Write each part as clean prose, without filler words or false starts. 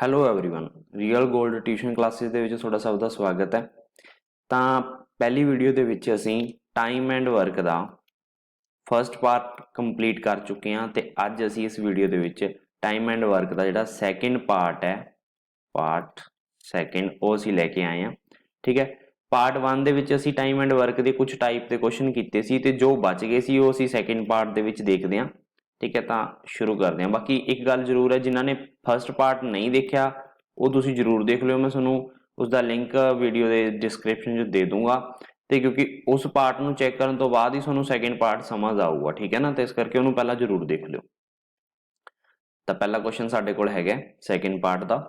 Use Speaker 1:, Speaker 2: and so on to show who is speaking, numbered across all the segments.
Speaker 1: Hello everyone real gold tuition classes ਦੇ ਵਿੱਚ ਤੁਹਾਡਾ ਸਭ ਦਾ ਸਵਾਗਤ ਹੈ। ਤਾਂ ਪਹਿਲੀ ਵੀਡੀਓ ਦੇ ਵਿੱਚ ਅਸੀਂ time and work the first part complete ਕਰ ਚੁੱਕੇ ਹਾਂ ਤੇ ਅੱਜ ਅਸੀਂ ਇਸ ਵੀਡੀਓ ਦੇ ਵਿੱਚ ਟਾਈਮ ਐਂਡ ਵਰਕ ਦਾ ਜਿਹੜਾ ਸੈਕਿੰਡ ਪਾਰਟ ਹੈ ਪਾਰਟ ਸੈਕਿੰਡ ਉਹ ਅਸੀਂ ਲੈ ਕੇ ਆਏ ਹਾਂ। ਠੀਕ ਹੈ, ਪਾਰਟ 1 ਦੇ ਵਿੱਚ ਅਸੀਂ ਟਾਈਮ ਐਂਡ ਵਰਕ ਦੇ ਕੁਝ ਟਾਈਪ ਦੇ ਕੁਐਸਚਨ ਕੀਤੇ ਸੀ ਤੇ ਜੋ ਬਚ ਗਏ ਸੀ ਉਹ ਅਸੀਂ ਸੈਕਿੰਡ ਪਾਰਟ ਦੇ ਵਿੱਚ ਦੇਖਦੇ ਹਾਂ। ठीक है, तो शुरू करते हैं। बाकी एक गल जरूर है जिन्होंने फस्ट पार्ट नहीं देखा वो तुसी जरूर देख लियो, मैं तुहानू उसका लिंक वीडियो के डिस्क्रिप्शन च दे दूंगा तो क्योंकि उस पार्ट में चैक करने तो बाद ही तुहानू सैकेंड पार्ट समझ आऊगा। ठीक है ना, तो इस करके उन्होंने पहला जरूर देख लियो। तो पहला क्वेश्चन साडे कोल हैगा सैकेंड पार्ट का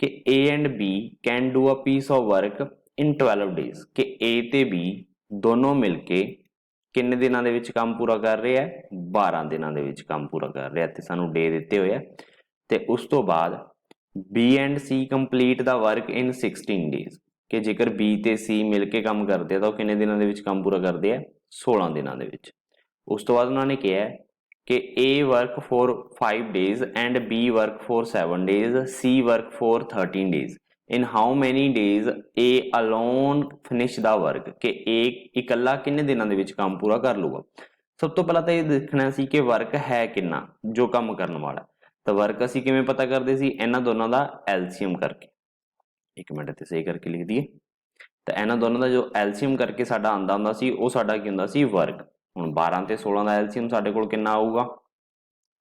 Speaker 1: कि A and B can do a piece of work in 12 days कि ए ते बी दोनों मिलके किन्ने दिनों के विच काम पूरा कर रहे हैं 12 दिनों के विच काम पूरा कर रहे हैं। तो सानू डे दिते हुए तो उस तो बाद B and C complete the work in 16 days कि जेकर बी ते सी मिल के काम करते हैं तो किन्ने दिनों के विच काम पूरा करते हैं 16 दिनों के विच। उस तो बाद उन्होंने कहा कि A work for 5 days and B work for 7 days C work for 13 days in how many days A alone finish the work कि ए इकल्ला किन्ने दिनों के विच काम पूरा कर लूगा। सब तो पहला तो ये देखना सी कि वर्क है किन्ना जो काम करने वाला। तो वर्क असी किवें पता करते सी इन्हां दोनों का एलसीएम करके, एक मिनट इत्थे सही करके लिख दिए। तो इन्हां दोनों का जो एलसीएम करके साडा आंदा हुंदा सी वो साडा की हुंदा सी वर्क। हुण 12 ते 16 का एलसीएम साडे कोल किन्ना आऊगा,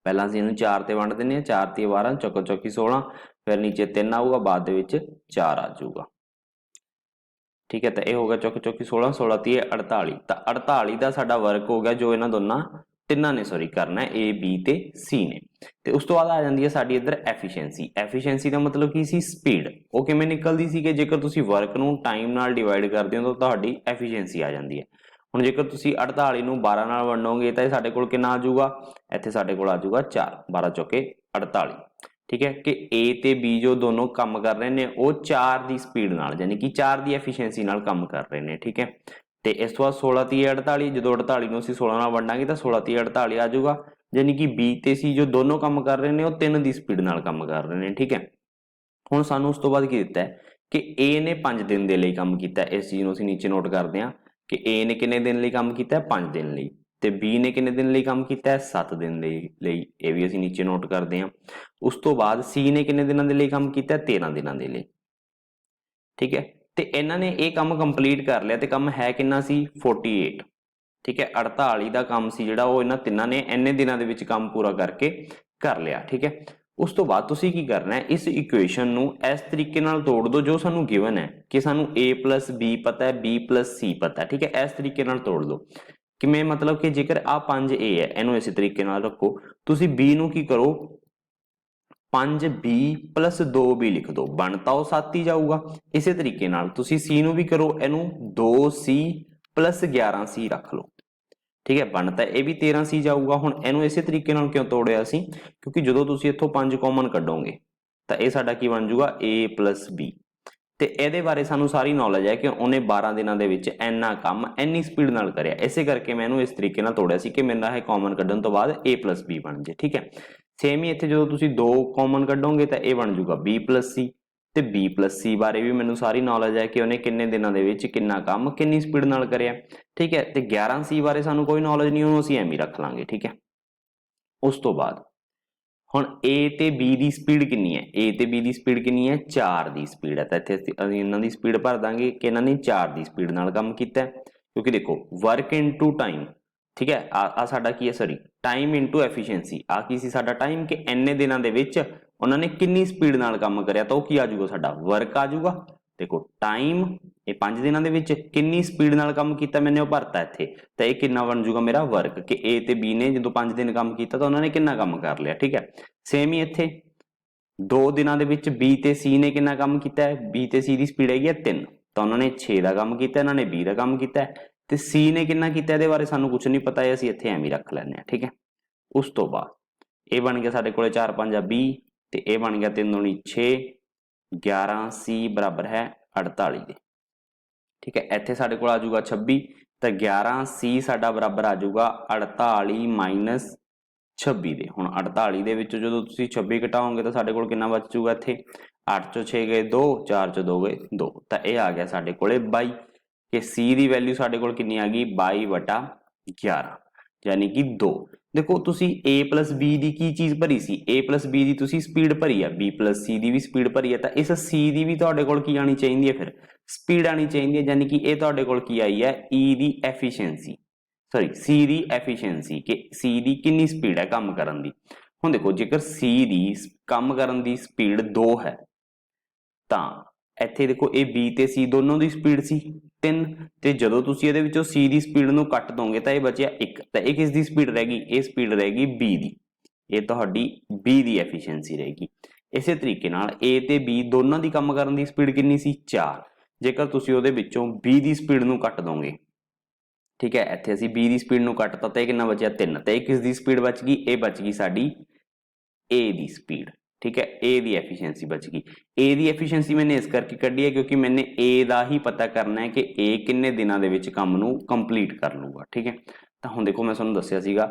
Speaker 1: पहला असीं इहनूं 4 ते वंड दिंदे हां, 4 ते 12 चौको चौकी 16 फिर नीचे 3 आऊगा बाद दे विच 4 आ जाऊगा। ठीक है, तो यह हो गया चौकी चौकी 16 16 ती 48। तो 48 का साडा वर्क हो गया जो इन्हां दोनों तिन्नां ने सॉरी करना है ए बी ते सी ने। तो उस तो बाद आ जाती है साडी इधर एफिशिएंसी। एफिशिएंसी का मतलब की सी स्पीड वो किवें निकलदी सी कि जेकर तुसीं वर्क नूं टाइम नाल डिवाइड करदे हो तो तुहाडी एफिशिएंसी आ जाती है। हुण जेकर तुसीं 48 नूं 12 नाल वंडोगे तो साडे कोल किन्ना आ जाऊगा, इत्थे साडे कोल आ जाऊगा 4 12 चौके 48। ठीक है कि ए ते बी जो दोनों काम कर रहे हैं वो 4 की स्पीड नाल यानी कि 4 की एफिशिएंसी नाल काम कर रहे हैं। ठीक है, तो इस तो बाद 16 ती 48 जो 48 नूं असीं 16 नाल वंडांगे तो 16 ती 48 आ जाऊगा यानी कि बी ते सी जो दोनों काम कर रहे हैं वो 3 की स्पीड नाल काम कर रहे हैं। ठीक है, हुण सानूं उस तो बाद की दिता है कि ए ने 5 दिन के लिए काम किया। इस चीज़ नूं असीं नीचे नोट करते हैं कि ए ने कितने दिन लिए काम किया 5 दिन लिए, तो बी ने कितने दिन लिए काम किया 7 दिन लिए, ये भी असीं नीचे नोट करते हैं। उस तो बाद सी ने कितने दिनों के लिए काम किया 13 दिनों के लिए। ठीक है, तो इन्हों ने यह काम कंप्लीट कर लिया तो काम है कितना सी 48। ठीक है, 48 का काम सी जिहड़ा वो इन्हां तिन्हां ने इन्ने दिनों के विच काम पूरा करके कर लिया। ठीक है, उस तो बाद तुसीं की करना है इस इक्वेशन नूं इस तरीके नाल तोड़ दो जो सानूं गिवन है कि सानूं ए प्लस बी पता है बी प्लस सी पता है। ठीक है, इस तरीके नाल तोड़ दो कि मैं मतलब कि जेकर आ 5 ए है इनू इस तरीके नाल रखो, तुसीं बी नूं की करो 5 बी प्लस 2 बी लिख दो, बन तो 7 ही जाऊगा। इस तरीके नाल तुसीं सी नूं भी करो इनू 2 सी प्लस 11 सी रख लो। ठीक है, बनता यह भी 13 सी जाऊगा। हुण इनू इस तरीके नाल क्यों तोड़िया असीं क्योंकि जो तुसीं इत्थों 5 कॉमन कढोगे तो यह साडा की बन जूगा ए प्लस बी। तो ये बारे सानू सारी नॉलेज है कि उन्हें 12 दिनों के विच इन्ना काम इन्नी स्पीड नाल करिया, इस करके मैं इस तरीके नाल तोड़िया सी कि मेरा है कॉमन कढण तो बाद ए प्लस बी बन जाए। ठीक है, सेम ही इत्थे जो तुसीं 2 कॉमन कढोगे तो यह बन जूगा बी प्लस सी, तो बी प्लस सी बारे भी मैनू सारी नॉलेज है कि उन्हें किन्ने दिनों के विच किन्ना काम किन्नी स्पीड नाल करिया। ठीक है, तो 11 सी बारे सानू कोई नॉलेज नहीं, उन्होंने असीं एवें ही रख लांगे। ठीक है, उस तो बाद हुण ए ते बी की स्पीड कितनी है, ए ते बी की स्पीड कितनी है 4 की स्पीड है। तो इत्थे असीं इन्हां दी स्पीड भर देंगे कि इन्हां ने 4 की स्पीड नाल काम कीता है क्योंकि देखो वर्क इनटू टाइम। ठीक है, आ साडा की है सॉरी टाइम इनटू एफिशिएंसी, आ की सी साडा टाइम कि इन्ने दिनों के विच उन्होंने कितनी स्पीड नाल काम करिया तो की आ जाऊगा साडा वर्क आ जाऊगा। देखो टाइम ये 5 दिनों के विच कितनी स्पीड नाल काम कीता मैंने भरता इत्थे तो ये कितना बन जूगा मेरा वर्क कि ए ते बी ने जो 5 दिन काम किया तो उन्होंने कितना काम कर लिया। ठीक है, सेम ही इत्थे 2 दिनों के विच बी ते सी ने कितना काम किया है, बी ते सी की स्पीड हैगी 3 तो उन्होंने 6 का काम किया, इन्होंने बी का काम किया तो सी ने कितना किया ये बारे सानू कुछ नहीं पता है, असीं इत्थे एवें रख लैंदे। ठीक है, उस तो बाद ये बन गया साडे कोले 4 5 बी तो यह बन गया 3 दूनी 6 11 सी बराबर है 48 के। ठीक है, इत्थे साडे कोल आ जाऊगा 26 तो 11 सी साडा बराबर आ जाऊगा 48 माइनस 26 ਦੇ। ਹੁਣ 48 ਦੇ ਵਿੱਚੋਂ ਜਦੋਂ ਤੁਸੀਂ 26 ਘਟਾਓਗੇ ਤਾਂ ਸਾਡੇ ਕੋਲ ਕਿੰਨਾ ਬਚ ਜੂਗਾ ਇੱਥੇ 8 ਚੋਂ 6 ਗਏ 2, 4 ਚੋਂ 2 ਗਏ 2, ਤਾਂ ਇਹ ਆ ਗਿਆ ਸਾਡੇ ਕੋਲੇ 22 ਕਿ C ਦੀ ਵੈਲਿਊ ਸਾਡੇ ਕੋਲ ਕਿੰਨੀ ਆ ਗਈ 22/11 ਯਾਨੀ ਕਿ 2। ਦੇਖੋ ਤੁਸੀਂ A plus B ਦੀ ਕੀ ਚੀਜ਼ ਭਰੀ ਸੀ, A plus B ਦੀ ਤੁਸੀਂ ਸਪੀਡ ਭਰੀ ਆ, B plus C ਦੀ ਵੀ ਸਪੀਡ ਭਰੀ ਆ, ਤਾਂ ਇਸ C ਦੀ ਵੀ ਤੁਹਾਡੇ ਕੋਲ ਕੀ ਆਣੀ ਚਾਹੀਦੀ ਹੈ, ਫਿਰ ਸਪੀਡ ਆਣੀ ਚਾਹੀਦੀ ਹੈ। ਯਾਨੀ ਕਿ ਇਹ ਤੁਹਾਡੇ ਕੋਲ ਕੀ ਆਈ ਹੈ E ਦੀ ਐਫੀਸ਼ੀਐਂਸੀ, ਸੌਰੀ C ਦੀ ਐਫੀਸ਼ੀਐਂਸੀ, ਕਿ C ਦੀ ਕਿੰਨੀ ਸਪੀਡ ਹੈ ਕੰਮ ਕਰਨ ਦੀ। ਹੁਣ ਦੇਖੋ ਜੇਕਰ C ਦੀ ਕੰਮ ਕਰਨ ਦੀ ਸਪੀਡ 2 ਹੈ ਤਾਂ ਇੱਥੇ ਦੇਖੋ ਇਹ B ਤੇ C ਦੋਨੋਂ ਦੀ ਸਪੀਡ ਸੀ 3, ਤੇ ਜਦੋਂ ਤੁਸੀਂ ਇਹਦੇ ਵਿੱਚੋਂ C ਦੀ ਸਪੀਡ ਨੂੰ ਕੱਟ ਦੋਗੇ ਤਾਂ ਇਹ ਬਚਿਆ 1, ਤਾਂ ਇਹ ਕਿਸ ਦੀ ਸਪੀਡ ਰਹਿ ਗਈ, ਇਹ ਸਪੀਡ ਰਹੇਗੀ B ਦੀ, ਇਹ ਤੁਹਾਡੀ B ਦੀ ਐਫੀਸ਼ੀਐਂਸੀ ਰਹੇਗੀ। ਇਸੇ ਤਰੀਕੇ ਨਾਲ A ਤੇ B ਦੋਨਾਂ ਦੀ ਕੰਮ ਕਰਨ ਦੀ ਸਪੀਡ ਕਿੰਨੀ ਸੀ 4, ਜੇਕਰ ਤੁਸੀਂ ਉਹਦੇ ਵਿੱਚੋਂ B ਦੀ ਸਪੀਡ ਨੂੰ ਕੱਟ ਦੋਗੇ, ਠੀਕ ਹੈ, ਇੱਥੇ ਅਸੀਂ B ਦੀ ਸਪੀਡ ਨੂੰ ਕੱਟਤਾ ਤਾਂ ਇਹ ਕਿੰਨਾ ਬਚਿਆ 3, ਤੇ ਇਹ ਕਿਸ ਦੀ ਸਪੀਡ ਬਚ ਗਈ, ਇਹ ਬਚ ਗਈ ਸਾਡੀ A ਦੀ ਸਪੀਡ, ਠੀਕ ਹੈ, A ਦੀ ਐਫੀਸ਼ੀਐਂਸੀ ਬਚ ਗਈ। A ਦੀ ਐਫੀਸ਼ੀਐਂਸੀ ਮੈंने ਇਸ ਕਰਕੇ ਕੱਢੀ ਹੈ ਕਿਉਂਕਿ मैंने A ਦਾ ਹੀ ਪਤਾ ਕਰਨਾ ਹੈ ਕਿ A ਕਿੰਨੇ ਦਿਨਾਂ ਦੇ ਵਿੱਚ ਕੰਮ ਨੂੰ ਕੰਪਲੀਟ ਕਰ ਲੂਗਾ, ਠੀਕ ਹੈ। ਤਾਂ ਹੁਣ ਦੇਖੋ ਮੈਂ ਤੁਹਾਨੂੰ ਦੱਸਿਆ ਸੀਗਾ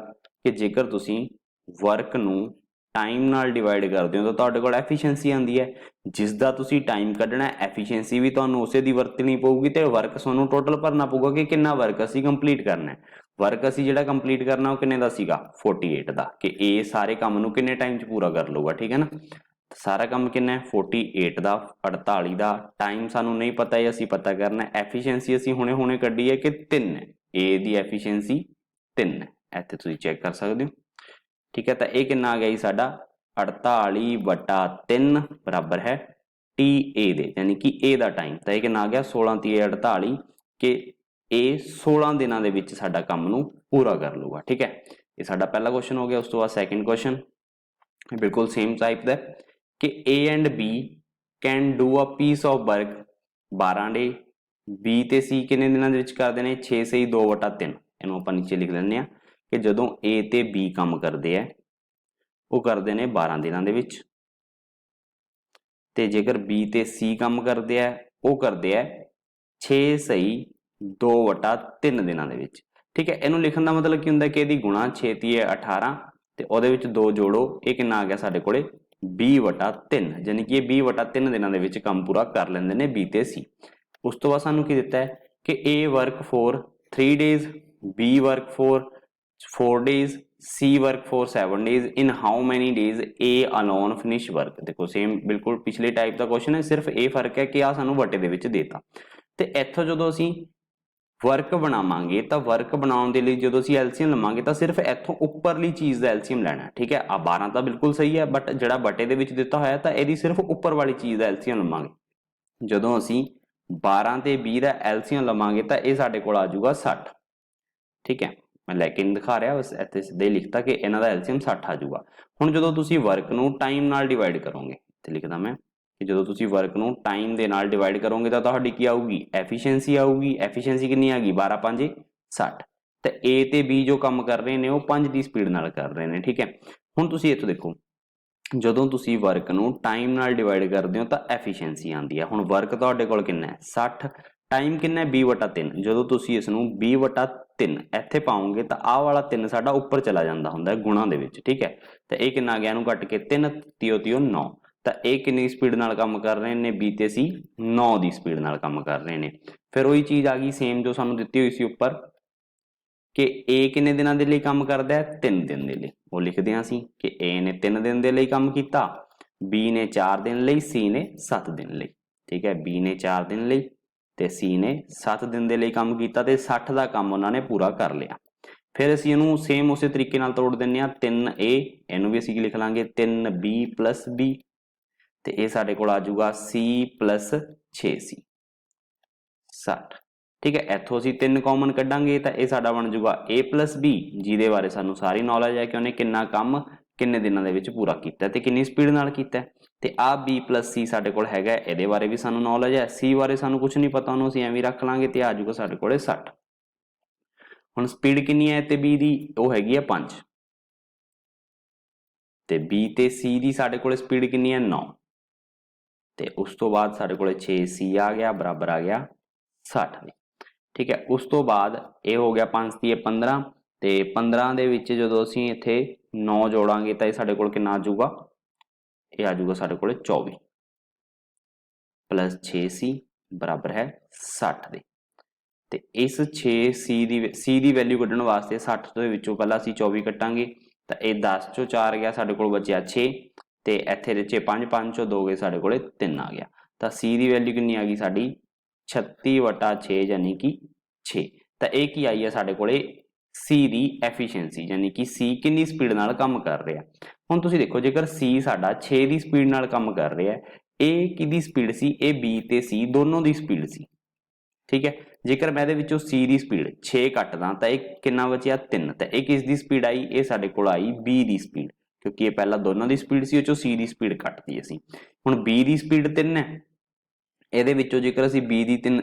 Speaker 1: ਕਿ ਜੇਕਰ ਤੁਸੀਂ ਵਰਕ ਨੂੰ ਟਾਈਮ ਨਾਲ ਡਿਵਾਈਡ ਕਰਦੇ ਹੋ ਤਾਂ ਤੁਹਾਡੇ ਕੋਲ ਐਫੀਸ਼ੀਐਂਸੀ ਆਉਂਦੀ ਹੈ, ਜਿਸ ਦਾ ਤੁਸੀਂ ਟਾਈਮ ਕੱਢਣਾ ਐਫੀਸ਼ੀਐਂਸੀ ਵੀ ਤੁਹਾਨੂੰ ਉਸੇ ਦੀ ਵਰਤਣੀ ਪਊਗੀ, ਤੇ ਵਰਕ ਤੁਹਾਨੂੰ ਟੋਟਲ ਭਰਨਾ ਪਊਗਾ ਕਿ ਕਿੰਨਾ ਵਰਕ ਅਸੀਂ ਕੰਪਲੀਟ ਕਰਨਾ ਹੈ। ਵਰਕ ਅਸੀਂ ਜਿਹੜਾ ਕੰਪਲੀਟ ਕਰਨਾ ਉਹ ਕਿੰਨੇ ਦਾ ਸੀਗਾ 48 ਦਾ, ਕਿ ਇਹ ਸਾਰੇ ਕੰਮ ਨੂੰ ਕਿੰਨੇ ਟਾਈਮ 'ਚ ਪੂਰਾ ਕਰ ਲਊਗਾ, ਠੀਕ ਹੈ ਨਾ। ਸਾਰਾ ਕੰਮ ਕਿੰਨਾ ਹੈ 48 ਦਾ, 48 ਦਾ, ਟਾਈਮ ਸਾਨੂੰ ਨਹੀਂ ਪਤਾ ਹੈ ਅਸੀਂ ਪਤਾ ਕਰਨਾ, ਐਫੀਸ਼ੀਐਂਸੀ ਅਸੀਂ ਹੁਣੇ ਕੱਢੀ ਹੈ ਕਿ 3 ਹੈ, A ਦੀ ਐਫੀਸ਼ੀਐਂਸੀ 3 ਹੈ, ਇੱਥੇ ਤੁਸੀਂ ਚੈੱਕ ਕਰ ਸਕਦੇ ਹੋ, ਠੀਕ ਹੈ। ਤਾਂ ਇਹ ਕਿੰਨਾ ਆ ਗਿਆ ਜੀ ਸਾਡਾ 48/3 ਬਰਾਬਰ ਹੈ TA ਦੇ, ਯਾਨੀ ਕਿ A ਦਾ ਟਾਈਮ, ਤਾਂ ਇਹ ਕਿੰਨਾ ਆ ਗਿਆ 16 3 48, ਕਿ ਇਹ 16 ਦਿਨਾਂ ਦੇ ਵਿੱਚ ਸਾਡਾ ਕੰਮ ਨੂੰ ਪੂਰਾ ਕਰ ਲੂਗਾ, ਠੀਕ ਹੈ। ਇਹ ਸਾਡਾ ਪਹਿਲਾ ਕੁਐਸਚਨ ਹੋ ਗਿਆ। ਉਸ ਤੋਂ ਬਾਅਦ ਸੈਕਿੰਡ ਕੁਐਸਚਨ ਬਿਲਕੁਲ ਸੇਮ ਟਾਈਪ ਦਾ ਕਿ A and B can do a piece of work 12 day, B ਤੇ C ਕਿੰਨੇ ਦਿਨਾਂ ਦੇ ਵਿੱਚ ਕਰਦੇ ਨੇ 6 ਸਹੀ 2/3, ਇਹਨੂੰ ਆਪਾਂ ਨੀਚੇ ਲਿਖ ਲੈਂਦੇ ਹਾਂ ਕਿ ਜਦੋਂ A ਤੇ B ਕੰਮ ਕਰਦੇ ਆ ਉਹ ਕਰਦੇ ਨੇ 12 ਦਿਨਾਂ ਦੇ ਵਿੱਚ, ਤੇ ਜੇਕਰ B ਤੇ C ਕੰਮ ਕਰਦੇ ਆ ਉਹ ਕਰਦੇ ਆ 6 ਸਹੀ 2/3 ਦਿਨਾਂ ਦੇ ਵਿੱਚ, ਠੀਕ ਹੈ। ਇਹਨੂੰ ਲਿਖਣ ਦਾ ਮਤਲਬ ਕੀ ਹੁੰਦਾ ਕਿ ਇਹਦੀ ਗੁਣਾ 6 ਤੀਏ 18 ਤੇ ਉਹਦੇ ਵਿੱਚ 2 ਜੋੜੋ, ਇਹ ਕਿੰਨਾ ਆ ਗਿਆ ਸਾਡੇ ਕੋਲੇ 20/3, ਯਾਨੀ ਕਿ ਇਹ 20/3 ਦਿਨਾਂ ਦੇ ਵਿੱਚ ਕੰਮ ਪੂਰਾ ਕਰ ਲੈਂਦੇ ਨੇ B ਤੇ C। ਉਸ ਤੋਂ ਬਾਅਦ ਸਾਨੂੰ ਕੀ ਦਿੱਤਾ ਹੈ ਕਿ A work for 3 days, B work for 4 days, C work for 7 days, in how many days A alone finish work। ਦੇਖੋ ਸੇਮ ਬਿਲਕੁਲ ਪਿਛਲੇ ਟਾਈਪ ਦਾ ਕੁਐਸਚਨ ਹੈ, ਸਿਰਫ ਇਹ ਫਰਕ ਹੈ ਕਿ ਆ ਸਾਨੂੰ ਵਟੇ ਦੇ ਵਿੱਚ ਦੇਤਾ। ਤੇ ਇੱਥੋਂ ਜਦੋਂ ਅਸੀਂ ਵਰਕ ਬਣਾਵਾਂਗੇ ਤਾਂ ਵਰਕ ਬਣਾਉਣ ਦੇ ਲਈ ਜਦੋਂ ਅਸੀਂ ਐਲਸੀਐਮ ਲਵਾਂਗੇ ਤਾਂ ਸਿਰਫ ਇੱਥੋਂ ਉੱਪਰਲੀ ਚੀਜ਼ ਦਾ ਐਲਸੀਐਮ ਲੈਣਾ, ਠੀਕ ਹੈ। ਆ 12 ਤਾਂ ਬਿਲਕੁਲ ਸਹੀ ਹੈ, ਬਟ ਜਿਹੜਾ ਵਟੇ ਦੇ ਵਿੱਚ ਦਿੱਤਾ ਹੋਇਆ ਤਾਂ ਇਹਦੀ ਸਿਰਫ ਉੱਪਰ ਵਾਲੀ ਚੀਜ਼ ਦਾ ਐਲਸੀਐਮ ਲਵਾਂਗੇ। ਜਦੋਂ ਅਸੀਂ 12 ਤੇ 20 ਦਾ ਐਲਸੀਐਮ ਲਵਾਂਗੇ ਤਾਂ ਇਹ ਸਾਡੇ ਕੋਲ ਆ ਜਾਊਗਾ 60, ਠੀਕ ਹੈ। ਮੈਂ ਲੈ ਕੇ ਨਹੀਂ ਦਿਖਾ ਰਿਹਾ, ਬਸ ਇੱਥੇ ਸਿੱਧਾ ਹੀ ਲਿਖਤਾ ਕਿ ਇਹਨਾਂ ਦਾ ਐਲਸੀਐਮ 60 ਆ ਜਾਊਗਾ। ਹੁਣ ਜਦੋਂ ਤੁਸੀਂ ਵਰਕ ਨੂੰ ਟਾਈਮ ਨਾਲ ਡਿਵਾਈਡ ਕਰੋਗੇ, ਇੱਥੇ ਲਿਖਦਾ ਮੈਂ ਕਿ ਜਦੋਂ ਤੁਸੀਂ ਵਰਕ ਨੂੰ ਟਾਈਮ ਦੇ ਨਾਲ ਡਿਵਾਈਡ ਕਰੋਗੇ ਤਾਂ ਤੁਹਾਡੀ ਕੀ ਆਊਗੀ ਐਫੀਸ਼ੀਐਂਸੀ ਆਊਗੀ। ਐਫੀਸ਼ੀਐਂਸੀ ਕਿੰਨੀ ਆ ਗਈ 12 5 60, ਤੇ A ਤੇ B ਜੋ ਕੰਮ ਕਰ ਰਹੇ ਨੇ ਉਹ 5 ਦੀ ਸਪੀਡ ਨਾਲ ਕਰ ਰਹੇ ਨੇ, ਠੀਕ ਹੈ। ਹੁਣ ਤੁਸੀਂ ਇੱਥੋਂ ਦੇਖੋ ਜਦੋਂ ਤੁਸੀਂ ਵਰਕ ਨੂੰ ਟਾਈਮ ਨਾਲ ਡਿਵਾਈਡ ਕਰਦੇ ਹੋ ਤਾਂ ਐਫੀਸ਼ੀਐਂਸੀ ਆਉਂਦੀ ਹੈ। ਹੁਣ ਵਰਕ ਤੁਹਾਡੇ ਕੋਲ ਕਿੰਨਾ ਹੈ 60, ਟਾਈਮ ਕਿੰਨਾ ਹੈ 20/3, ਜਦੋਂ ਤੁਸੀਂ ਇਸ ਨੂੰ 20/3 ਇੱਥੇ ਪਾਓਗੇ ਤਾਂ ਆਹ ਵਾਲਾ 3 ਸਾਡਾ ਉੱਪਰ ਚਲਾ ਜਾਂਦਾ ਹੁੰਦਾ ਹੈ ਗੁਣਾ ਦੇ ਵਿੱਚ, ਠੀਕ ਹੈ। ਤਾਂ ਇਹ ਕਿੰਨਾ ਆ ਗਿਆ, ਇਹਨੂੰ ਕੱਟ ਕੇ 3 ਤਿਓ 9, ਤਾਂ ਇਹ ਕਿੰਨੀ ਸਪੀਡ ਨਾਲ ਕੰਮ ਕਰ ਰਹੇ ਨੇ B ਤੇ C 9 ਦੀ ਸਪੀਡ ਨਾਲ ਕੰਮ ਕਰ ਰਹੇ ਨੇ। ਫਿਰ ਉਹੀ ਚੀਜ਼ ਆ ਗਈ ਸੇਮ ਜੋ ਸਾਨੂੰ ਦਿੱਤੀ ਹੋਈ ਸੀ ਉੱਪਰ ਕਿ A ਕਿੰਨੇ ਦਿਨਾਂ ਦੇ ਲਈ ਕੰਮ ਕਰਦਾ ਹੈ 3 ਦਿਨ ਦੇ ਲਈ, ਉਹ ਲਿਖਦੇ ਹਾਂ ਅਸੀਂ ਕਿ A ਨੇ 3 ਦਿਨ ਦੇ ਲਈ ਕੰਮ ਕੀਤਾ, B ਨੇ 4 ਦਿਨ ਲਈ, C ਨੇ 7 ਦਿਨ ਲਈ, ਠੀਕ ਹੈ। B ਨੇ 4 ਦਿਨ ਲਈ ਤੇ C ਨੇ 7 ਦਿਨ ਦੇ ਲਈ ਕੰਮ ਕੀਤਾ ਤੇ 60 ਦਾ ਕੰਮ ਉਹਨਾਂ ਨੇ ਪੂਰਾ ਕਰ ਲਿਆ। ਫਿਰ ਅਸੀਂ ਇਹਨੂੰ ਸੇਮ ਉਸੇ ਤਰੀਕੇ ਨਾਲ ਤੋੜ ਦਿੰਦੇ ਹਾਂ 3A, ਇਹਨੂੰ ਵੀ ਅਸੀਂ ਲਿਖ ਲਾਂਗੇ 3B plus B, ਤੇ ਇਹ ਸਾਡੇ ਕੋਲ ਆ ਜਾਊਗਾ C plus 6C 60, ਠੀਕ ਹੈ। ਇੱਥੋਂ ਅਸੀਂ 3 ਕਾਮਨ ਕੱਢਾਂਗੇ ਤਾਂ ਇਹ ਸਾਡਾ ਬਣ ਜਾਊਗਾ A plus B, ਜਿਹਦੇ ਬਾਰੇ ਸਾਨੂੰ ਸਾਰੀ ਨੌਲੇਜ ਹੈ ਕਿ ਉਹਨੇ ਕਿੰਨਾ ਕੰਮ ਕਿੰਨੇ ਦਿਨਾਂ ਦੇ ਵਿੱਚ ਪੂਰਾ ਕੀਤਾ ਤੇ ਕਿੰਨੀ ਸਪੀਡ ਨਾਲ ਕੀਤਾ। ਤੇ ਆ B plus C ਸਾਡੇ ਕੋਲ ਹੈਗਾ, ਇਹਦੇ ਬਾਰੇ ਵੀ ਸਾਨੂੰ ਨੌਲੇਜ ਹੈ। C ਬਾਰੇ ਸਾਨੂੰ ਕੁਝ ਨਹੀਂ ਪਤਾ, ਉਹਨੂੰ ਅਸੀਂ ਐਵੇਂ ਰੱਖ ਲਾਂਗੇ ਤੇ ਆ ਜਾਊਗਾ ਸਾਡੇ ਕੋਲੇ 60। ਹੁਣ ਸਪੀਡ ਕਿੰਨੀ ਹੈ ਤੇ B ਦੀ, ਉਹ ਹੈਗੀ ਹੈ 5, ਤੇ B ਤੇ C ਦੀ ਸਾਡੇ ਕੋਲੇ ਸਪੀਡ ਕਿੰਨੀ ਹੈ 9, ਤੇ ਉਸ ਤੋਂ ਬਾਅਦ ਸਾਡੇ ਕੋਲੇ 6C ਆ ਗਿਆ ਬਰਾਬਰ ਆ ਗਿਆ 60 ਦੇ, ਠੀਕ ਹੈ। ਉਸ ਤੋਂ ਬਾਅਦ ਇਹ ਹੋ ਗਿਆ 5 ਤੀਏ 15, ਤੇ 15 ਦੇ ਵਿੱਚ ਜਦੋਂ ਅਸੀਂ ਇੱਥੇ 9 जोड़ांगे तो ये साडे कोल कितना आ जाऊगा, ये आ जाऊगा साडे कोल 24 प्लस 6c बराबर है 60 दे। ਤੇ ਇਸ 6c ਦੀ ਵੈਲਿਊ ਕੱਢਣ ਵਾਸਤੇ 60 ਦੇ ਵਿੱਚੋਂ ਪਹਿਲਾਂ ਅਸੀਂ 24 ਕੱਟਾਂਗੇ ਤਾਂ ਇਹ 10 ਚੋਂ 4 ਗਿਆ, ਸਾਡੇ ਕੋਲ ਬਚਿਆ 6 ਤੇ ਇੱਥੇ ਦੇ 5 5 ਚੋਂ 2 ਗਏ, ਸਾਡੇ ਕੋਲੇ 3 ਆ ਗਿਆ। ਤਾਂ c ਦੀ ਵੈਲਿਊ ਕਿੰਨੀ ਆ ਗਈ ਸਾਡੀ 36/6 ਯਾਨੀ ਕਿ 6। ਤਾਂ ਇਹ ਕੀ ਆਈ ਹੈ ਸਾਡੇ ਕੋਲੇ c ਦੀ ਐਫੀਸ਼ੀਐਂਸੀ, ਯਾਨੀ ਕਿ c ਕਿੰਨੀ ਸਪੀਡ ਨਾਲ ਕੰਮ ਕਰ ਰਿਹਾ। ਹੁਣ ਤੁਸੀਂ ਦੇਖੋ ਜੇਕਰ c ਸਾਡਾ 6 ਦੀ ਸਪੀਡ ਨਾਲ ਕੰਮ ਕਰ ਰਿਹਾ, ਇਹ ਕਿਹਦੀ ਸਪੀਡ ਸੀ, ਇਹ b ਤੇ c ਦੋਨੋਂ ਦੀ ਸਪੀਡ ਸੀ। ठीक है, जेकर मैं C की स्पीड 6 कटदा तो यह कितना बचिया 3, तो यह किसकी स्पीड आई, ये साडे कोल आई B की स्पीड, क्योंकि ये पहला दोनों की स्पीड सी, C की स्पीड कटती असी। हुण B की स्पीड 3 है, ਇਹਦੇ ਵਿੱਚੋਂ ਜੇਕਰ ਅਸੀਂ B ਦੀ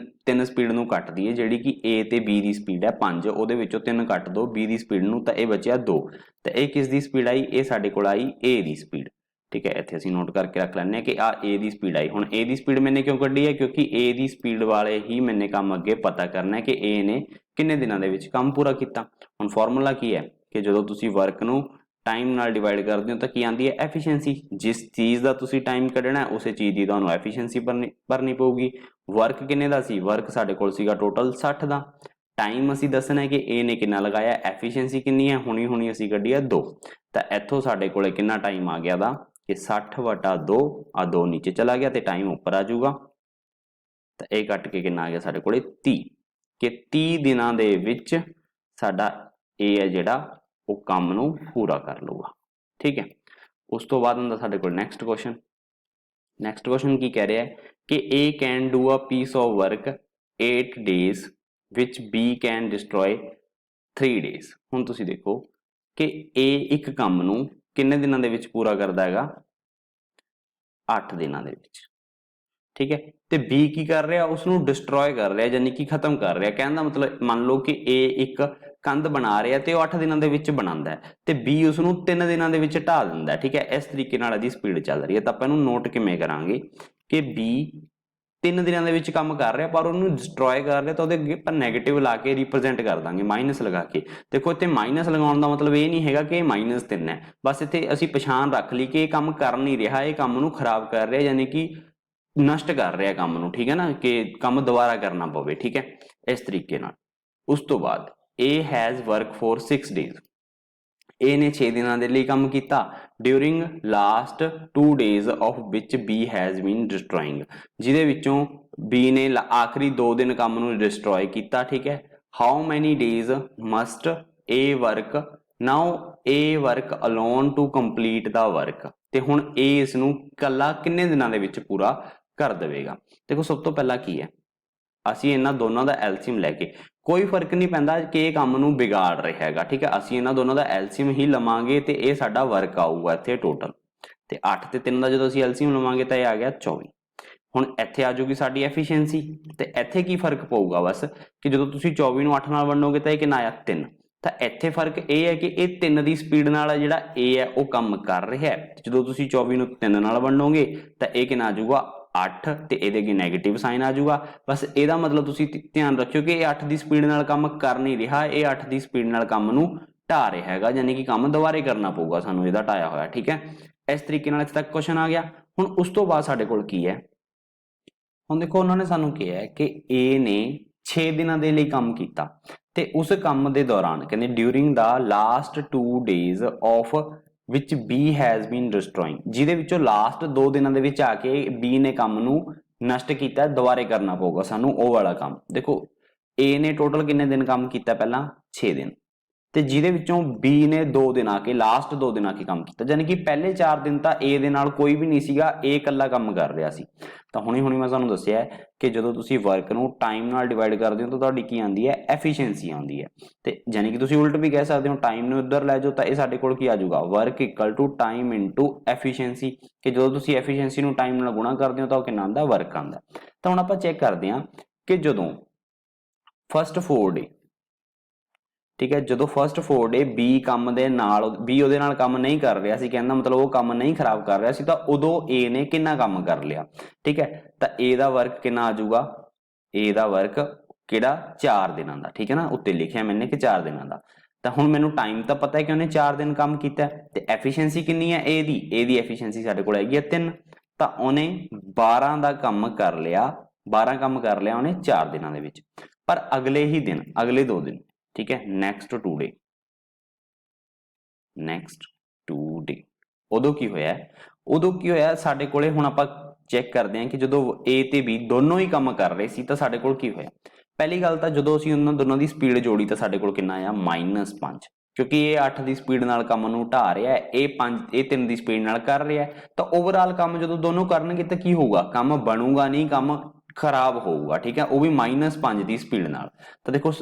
Speaker 1: 3 ਸਪੀਡ ਨੂੰ ਕੱਟ ਦਈਏ, ਜਿਹੜੀ ਕਿ A ਤੇ B ਦੀ ਸਪੀਡ ਹੈ 5, ਉਹਦੇ ਵਿੱਚੋਂ 3 ਕੱਟ ਦੋ B ਦੀ ਸਪੀਡ ਨੂੰ, ਤਾਂ ਇਹ ਬਚਿਆ 2। ਤਾਂ ਇਹ ਕਿਸ ਦੀ ਸਪੀਡ ਆਈ, ਇਹ ਸਾਡੇ ਕੋਲ ਆਈ A ਦੀ ਸਪੀਡ। ठीक है, इत्थे असीं नोट करके रख लैंदे कि आ A की स्पीड आई। हुण A की स्पीड मैंने क्यों कड्ढी है, क्योंकि A की स्पीड वाले ही मैंने काम अगे पता करना है कि A ने किन्ने दिनां दे विच काम पूरा कीता। हुण फॉर्मूला की है कि जदों तुसीं वर्क नूं टाइम नाल डिवाइड करदे हो तो की आंदी है एफिशिएंसी। जिस चीज़ का तुसीं टाइम कढना है उस चीज़ की तुहानूं एफिशिएंसी भरनी पऊगी। वर्क किन्ने दा सी, वर्क साडे कोल सीगा टोटल 60 दा। टाइम असीं दसना है कि A ने किन्ना लगाया, एफिशिएंसी किन्नी है, हुणी असीं कड्ढी है 2। तो इत्थों साडे कोले किन्ना टाइम आ गया दा कि 60/2, आ 2 नीचे चला गया तो टाइम उपर आ जाऊगा। तो यह कट के कितना आ गया साडे कोले 30, कि 30 दिनां दे विच साडा ए है जिहड़ा वो काम नूं पूरा कर लूगा। ठीक है, उस तो बाद हुंदा साडे कोल नैक्सट क्वेश्चन। नैक्सट क्वेश्चन की कह रहा है कि A can do a piece of work 8 days which B can destroy 3 days। हुण तुसीं देखो कि A एक काम नूं किन्ने दिनां दे विच पूरा करदा हैगा, 8 दिनां दे विच। ठीक है, तो B की कर रहा, उसनूं डिस्ट्रॉय कर रहा, यानी कि खत्म कर रहा। कहने का मतलब मान लो कि A एक कंध बना रहा तो 8 दिनां दे विच बनांदा है, तो B उसनूं 3 दिनां दे विच ढा दिंदा है। ठीक है, इस तरीके नाल इहदी स्पीड चल रही है। तो आपां इहनूं नोट किवें करांगे कि B 3 दिनों के विच काम कर रहा पर उन्होंने डिस्ट्रॉय कर रहा, तो अगे पर नैगेटिव ला के रिप्रजेंट कर देंगे माइनस लगा के। देखो इतने माइनस लगाने का मतलब ये नहीं है कि -3 है, बस इतने असी पछाण रख ली कि काम कर नहीं रहा, ये काम नूं खराब कर रहा, यानी कि नष्ट कर रहा काम नूं। ठीक है ना, कि काम दोबारा करना पवे। ठीक है, इस तरीके नाल। उस तो बाद A has work for 6 days। A ने 6 दिनों के लिए काम किया during last 2 days of which B has been destroying, जिहदे विचों B ने आखिरी 2 दिन काम नूं डिस्ट्रॉय किया। ठीक है, how many days must A work, now A work alone to complete the work. ते हुण A इस नूं कल्ला किन्ने दिनां दे विच पूरा कर देवेगा। देखो सब तो पहला की है, असीं इन्हां दोनों का एलसीएम लैके कोई फर्क नहीं पैंदा कि ये काम नूं बिगाड़ रहा है। ठीक है, असीं इन्हां दोनों का एलसीएम ही लवांगे तो यह साडा वर्क आऊगा इत्थे टोटल। तो 8 ते 3 का जो असीं एलसीएम लवांगे तो यह आ गया 24। हुण इत्थे आ जाऊगी साडी एफिशिएंसी। तो इत्थे की फर्क पऊगा बस कि जो तुसीं 24 नूं 8 नाल वंडोगे तो यह कितना आया 3। तो इत्थे फर्क यह है कि यह 3 की स्पीड नाल जिहड़ा A है वह काम कर रहा है। जो तुसीं 24 नूं 3 नाल वंडोगे तो यह कितना आ जाऊगा 8, तो ये नैगेटिव साइन आ जाऊगा। बस यदा मतलब तुसीं ध्यान रखियो कि 8 की स्पीड नाल काम कर नहीं रहा, ये 8 की स्पीड नाल काम नूं ढा रहा है, यानी कि काम दोबारे करना पऊगा सानूं इहदा ढाया होया। ठीक है, इस तरीके नाल इत्थे तक क्वेश्चन आ गया। हुण उस तो बाद साडे कोल की है, हुण देखो उन्होंने सानूं कहा है कि A ने 6 दिनों के लिए काम किया, तो उस काम के दौरान कहते during the last 2 days of which B has been destroying, जिहदे विचों लास्ट 2 दिनों के विच आके B ने काम नूं नष्ट किया, दोबारे करना पऊगा सानूं वो वाला काम। देखो A ने टोटल किन्ने दिन काम किया, पहला 6 दिन, तो जिहदे विचों B ने 2 दिन आके लास्ट 2 दिन आके काम किया, यानी कि पहले 4 दिन तो A दे नाल कोई भी नहीं सीगा, A इकल्ला काम कर रहा सी। तो हुणे मैं तुहानूं दस्सिआ है कि जदों तुसीं वर्क नूं टाइम नाल डिवाइड करदे हो तो तुहाडी की आंदी है एफिशिएंसी आंदी है। तो यानी कि तुसीं उल्ट भी कह सकते हो, टाइम नूं इधर लै जाओ तो यह साडे कोल की आ जाऊगा work equal to time into efficiency, कि जदों तुसीं एफिशिएंसी नूं टाइम नाल गुणा करदे हो तो कितना आंदा वर्क आंदा। तो हुण आपां चैक करदे हां कि जदों फस्ट 4 डे, ठीक है, जो फस्ट 4 डे B काम दे नाल B उहदे नाल काम नहीं कर रहा सी, कहना मतलब वो काम नहीं खराब कर रहा सी, तो उदों A ने कितना काम कर लिया। ठीक है, तो A दा वर्क कितना आ जाऊगा, A दा वर्क किहड़ा 4 दिनों का। ठीक है ना, उत्ते लिखिया मैंने कि 4 दिनों का। ਤਾਂ ਹੁਣ ਮੈਨੂੰ ਟਾਈਮ ਤਾਂ ਪਤਾ ਹੈ ਕਿ ਉਹਨੇ 4 ਦਿਨ ਕੰਮ ਕੀਤਾ ਤੇ ਐਫੀਸ਼ੀਐਂਸੀ ਕਿੰਨੀ ਹੈ A ਦੀ ਐਫੀਸ਼ੀਐਂਸੀ ਸਾਡੇ ਕੋਲ ਹੈਗੀ ਹੈ 3, ਤਾਂ ਉਹਨੇ 12 ਦਾ ਕੰਮ ਕਰ ਲਿਆ, 12 ਕੰਮ ਕਰ ਲਿਆ ਉਹਨੇ 4 ਦਿਨਾਂ ਦੇ ਵਿੱਚ। ਪਰ ਅਗਲੇ ਹੀ ਦਿਨ, ਅਗਲੇ 2 ਦਿਨ, ਠੀਕ ਹੈ, ਨੈਕਸਟ 2 ਡੇ, ਉਦੋਂ ਕੀ ਹੋਇਆ ਸਾਡੇ ਕੋਲੇ, ਹੁਣ ਆਪਾਂ ਚੈੱਕ ਕਰਦੇ ਹਾਂ ਕਿ ਜਦੋਂ A ਤੇ B ਦੋਨੋਂ ਹੀ ਕੰਮ ਕਰ ਰਹੇ ਸੀ ਤਾਂ ਸਾਡੇ ਕੋਲ ਕੀ ਹੋਇਆ। ਪਹਿਲੀ ਗੱਲ ਤਾਂ ਜਦੋਂ ਅਸੀਂ ਉਹਨਾਂ ਦੋਨਾਂ ਦੀ ਸਪੀਡ ਜੋੜੀ ਤਾਂ ਸਾਡੇ ਕੋਲ ਕਿੰਨਾ ਆਇਆ -5, ਕਿਉਂਕਿ ਇਹ 8 ਦੀ ਸਪੀਡ ਨਾਲ ਕੰਮ ਨੂੰ ਢਾ ਰਿਹਾ ਹੈ, ਇਹ 3 ਦੀ ਸਪੀਡ ਨਾਲ ਕਰ ਰਿਹਾ ਹੈ, ਤਾਂ ਓਵਰਆਲ ਕੰਮ ਜਦੋਂ ਦੋਨੋਂ ਕਰਨਗੇ ਤਾਂ ਕੀ ਹੋਊਗਾ, ਕੰਮ ਬਣੂਗਾ ਨਹੀਂ, ਕੰਮ ਖਰਾਬ ਹੋਊਗਾ, ਠੀਕ ਹੈ, ਉਹ ਵੀ -5 ਦੀ ਸਪੀਡ ਨਾਲ। ਤਾਂ ਦੇਖੋ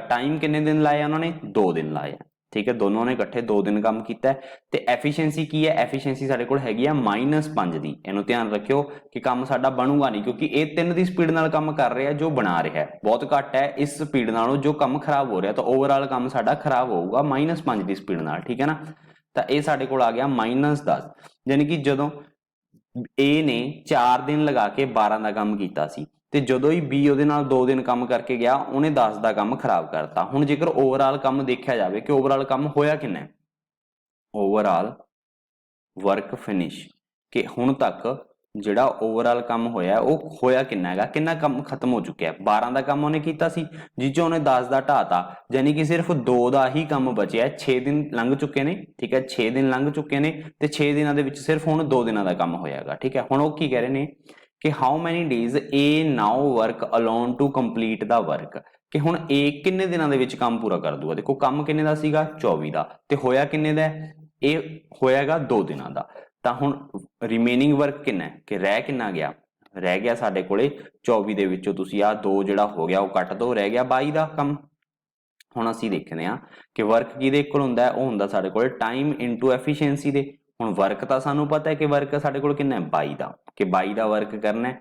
Speaker 1: ਟਾਈਮ ਕਿੰਨੇ ਦਿਨ ਲਾਏ ਉਹਨਾਂ ਨੇ, 2 ਦਿਨ ਲਾਏ, ਠੀਕ ਹੈ, ਦੋਨੋਂ ਨੇ ਇਕੱਠੇ 2 ਦਿਨ ਕੰਮ ਕੀਤਾ ਤੇ ਐਫੀਸ਼ੀਐਂਸੀ ਕੀ ਹੈ, ਐਫੀਸ਼ੀਐਂਸੀ ਸਾਡੇ ਕੋਲ ਹੈਗੀ ਆ -5 ਦੀ। ਇਹਨੂੰ ਧਿਆਨ ਰੱਖਿਓ ਕਿ ਕੰਮ ਸਾਡਾ ਬਣੂਗਾ ਨਹੀਂ, ਕਿਉਂਕਿ ਇਹ 3 ਦੀ ਸਪੀਡ ਨਾਲ ਕੰਮ ਕਰ ਰਿਹਾ, ਜੋ ਬਣਾ ਰਿਹਾ ਬਹੁਤ ਘੱਟ ਹੈ ਇਸ ਸਪੀਡ ਨਾਲੋਂ ਜੋ ਕੰਮ ਖਰਾਬ ਹੋ ਰਿਹਾ, ਤਾਂ ਓਵਰਆਲ ਕੰਮ ਸਾਡਾ ਖਰਾਬ ਹੋਊਗਾ -5 ਦੀ ਸਪੀਡ ਨਾਲ, ਠੀਕ ਹੈ ਨਾ। ਤਾਂ ਇਹ ਸਾਡੇ ਕੋਲ ਆ ਗਿਆ -10, ਯਾਨੀ ਕਿ ਜਦੋਂ A ਨੇ 4 ਦਿਨ ਲਗਾ ਕੇ 12 ਦਾ ਕੰਮ ਕੀਤਾ ਸੀ ਤੇ ਜਦੋਂ ਹੀ B ਉਹਦੇ ਨਾਲ 2 ਦਿਨ ਕੰਮ ਕਰਕੇ ਗਿਆ ਉਹਨੇ 10 ਦਾ ਕੰਮ ਖਰਾਬ ਕਰਤਾ। ਹੁਣ ਜੇਕਰ ਓਵਰਆਲ ਕੰਮ ਦੇਖਿਆ ਜਾਵੇ ਕਿ ਓਵਰਆਲ ਕੰਮ ਹੋਇਆ ਕਿੰਨਾ ਹੈ, ਓਵਰਆਲ ਵਰਕ ਫਿਨਿਸ਼, ਕਿ ਹੁਣ ਤੱਕ ਜਿਹੜਾ ਓਵਰਆਲ ਕੰਮ ਹੋਇਆ ਉਹ ਹੋਇਆ ਕਿੰਨਾ ਹੈਗਾ, ਕਿੰਨਾ ਕੰਮ ਖਤਮ ਹੋ ਚੁੱਕਿਆ। 12 ਦਾ ਕੰਮ ਉਹਨੇ ਕੀਤਾ ਸੀ ਜਿਸ 'ਚ ਉਹਨੇ 10 ਦਾ ਢਾਤਾ, ਯਾਨੀ ਕਿ ਸਿਰਫ 2 ਦਾ ਹੀ ਕੰਮ ਬਚਿਆ। 6 ਦਿਨ ਲੰਘ ਚੁੱਕੇ ਨੇ, ਠੀਕ ਹੈ, 6 ਦਿਨ ਲੰਘ ਚੁੱਕੇ ਨੇ ਤੇ 6 ਦਿਨਾਂ ਦੇ ਵਿੱਚ ਸਿਰਫ ਹੁਣ 2 ਦਿਨਾਂ ਦਾ ਕੰਮ ਹੋਇਆਗਾ, ਠੀਕ ਹੈ। ਹੁਣ ਉਹ ਕੀ ਕਹਿ ਰਹੇ ਨੇ ਕਿ how many days A now work alone to complete the work, ਕਿ ਹੁਣ A ਕਿੰਨੇ ਦਿਨਾਂ ਦੇ ਵਿੱਚ ਕੰਮ ਪੂਰਾ ਕਰ ਦੂਗਾ। ਦੇਖੋ ਕੰਮ ਕਿੰਨੇ ਦਾ ਸੀਗਾ, 24 ਦਾ, ਤੇ ਹੋਇਆ ਕਿੰਨੇ ਦਾ, ਇਹ ਹੋਇਆਗਾ 2 ਦਿਨਾਂ ਦਾ। ਤਾਂ ਹੁਣ ਰਿਮੇਨਿੰਗ ਵਰਕ ਕਿੰਨਾ ਹੈ, ਕਿ ਰਹਿ ਕਿੰਨਾ ਗਿਆ, ਰਹਿ ਗਿਆ ਸਾਡੇ ਕੋਲੇ 24 ਦੇ ਵਿੱਚੋਂ ਤੁਸੀਂ ਆਹ 2 ਜਿਹੜਾ ਹੋ ਗਿਆ ਉਹ ਕੱਟ ਦੋ, ਰਹਿ ਗਿਆ 22 ਦਾ ਕੰਮ। ਹੁਣ ਅਸੀਂ ਦੇਖਦੇ ਹਾਂ ਕਿ ਵਰਕ ਕਿਹਦੇ ਇਕੁਅਲ ਹੁੰਦਾ, ਉਹ ਹੁੰਦਾ ਸਾਡੇ ਕੋਲ ਟਾਈਮ ਇਨਟੂ ਐਫੀਸ਼ੀਐਂਸੀ ਦੇ। ਹੁਣ ਵਰਕ ਤਾਂ ਸਾਨੂੰ ਪਤਾ ਹੈ ਕਿ ਵਰਕ ਸਾਡੇ ਕੋਲ ਕਿੰਨਾ ਹੈ 22 ਦਾ, ਕਿ 22 ਦਾ ਵਰਕ ਕਰਨਾ ਹੈ,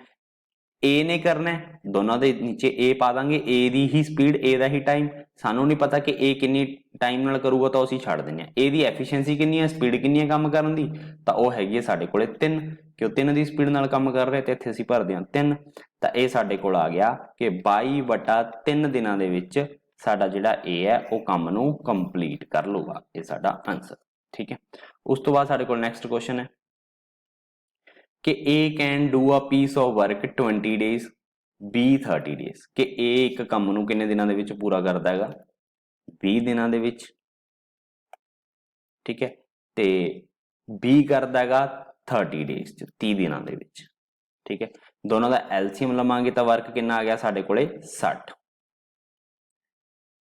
Speaker 1: A ਨੇ ਕਰਨਾ ਹੈ, ਦੋਨਾਂ ਦੇ ਨੀਚੇ A ਪਾ ਦਾਂਗੇ, A ਦੀ ਹੀ ਸਪੀਡ, A ਦਾ ਹੀ ਟਾਈਮ, ਸਾਨੂੰ ਨਹੀਂ ਪਤਾ ਕਿ A ਕਿੰਨੀ ਟਾਈਮ ਨਾਲ ਕਰੂਗਾ ਤਾਂ ਅਸੀਂ ਛੱਡ ਦਿੰਦੇ ਹਾਂ। A ਦੀ ਐਫੀਸ਼ੀਐਂਸੀ ਕਿੰਨੀ ਹੈ, ਸਪੀਡ ਕਿੰਨੀ ਹੈ ਕੰਮ ਕਰਨ ਦੀ, ਤਾਂ ਉਹ ਹੈਗੀ ਹੈ ਸਾਡੇ ਕੋਲੇ 3, ਕਿ ਉਹ 3 ਦੀ ਸਪੀਡ ਨਾਲ ਕੰਮ ਕਰ ਰਿਹਾ ਤੇ ਇੱਥੇ ਅਸੀਂ ਭਰਦੇ ਹਾਂ 3। ਤਾਂ ਇਹ ਸਾਡੇ ਕੋਲ ਆ ਗਿਆ ਕਿ 22/3 ਦਿਨਾਂ ਦੇ ਵਿੱਚ ਸਾਡਾ ਜਿਹੜਾ A ਹੈ ਉਹ ਕੰਮ ਨੂੰ ਕੰਪਲੀਟ ਕਰ ਲੂਗਾ, ਇਹ ਸਾਡਾ ਆਨਸਰ, ਠੀਕ ਹੈ। ਉਸ ਤੋਂ ਬਾਅਦ ਸਾਡੇ ਕੋਲ ਨੈਕਸਟ ਕੁਐਸਚਨ ਹੈ ਕਿ A can do a piece of work 20 days, B 30 days, ਕਿ A ਇੱਕ ਕੰਮ ਨੂੰ ਕਿੰਨੇ ਦਿਨਾਂ ਦੇ ਵਿੱਚ ਪੂਰਾ ਕਰਦਾ ਹੈਗਾ, 20 ਦਿਨਾਂ ਦੇ ਵਿੱਚ, ਠੀਕ ਹੈ, ਤੇ B ਕਰਦਾ ਹੈਗਾ 30 days ਚ, 30 ਦਿਨਾਂ ਦੇ ਵਿੱਚ, ਠੀਕ ਹੈ। ਦੋਨਾਂ ਦਾ ਐਲਸੀਐਮ ਲਵਾਂਗੇ ਤਾਂ ਵਰਕ ਕਿੰਨਾ ਆ ਗਿਆ ਸਾਡੇ ਕੋਲੇ 60।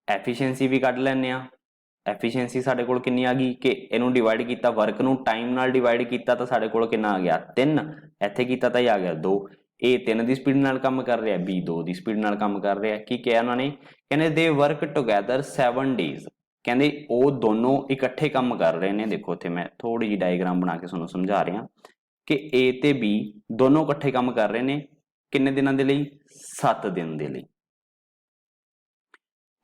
Speaker 1: ਐਫੀਸ਼ੀਐਂਸੀ ਵੀ ਕੱਢ ਲੈਂਦੇ ਆ, ਐਫੀਸ਼ੀਐਂਸੀ ਸਾਡੇ ਕੋਲ ਕਿੰਨੀ ਆ ਗਈ, ਕਿ ਇਹਨੂੰ ਡਿਵਾਈਡ ਕੀਤਾ, ਵਰਕ ਨੂੰ ਟਾਈਮ ਨਾਲ ਡਿਵਾਈਡ ਕੀਤਾ ਤਾਂ ਸਾਡੇ ਕੋਲ ਕਿੰਨਾ ਆ ਗਿਆ 3, ਇੱਥੇ ਕੀਤਾ ਤਾਂ ਇਹ ਆ ਗਿਆ 2। A 3 ਦੀ ਸਪੀਡ ਨਾਲ ਕੰਮ ਕਰ ਰਿਹਾ, B 2 ਦੀ ਸਪੀਡ ਨਾਲ ਕੰਮ ਕਰ ਰਿਹਾ। ਕੀ ਕਿਹਾ ਉਹਨਾਂ ਨੇ, ਕਹਿੰਦੇ ਦੇ ਵਰਕ ਟੁਗੇਦਰ 7 days, ਕਹਿੰਦੇ ਉਹ ਦੋਨੋਂ ਇਕੱਠੇ ਕੰਮ ਕਰ ਰਹੇ ਨੇ। ਦੇਖੋ ਇੱਥੇ ਮੈਂ ਥੋੜੀ ਜਿਹੀ ਡਾਇਗਰਾਮ ਬਣਾ ਕੇ ਤੁਹਾਨੂੰ ਸਮਝਾ ਰਿਹਾ ਕਿ A ਤੇ B ਦੋਨੋਂ ਇਕੱਠੇ ਕੰਮ ਕਰ ਰਹੇ ਨੇ ਕਿੰਨੇ ਦਿਨਾਂ ਦੇ ਲਈ, 7 ਦਿਨ ਦੇ ਲਈ।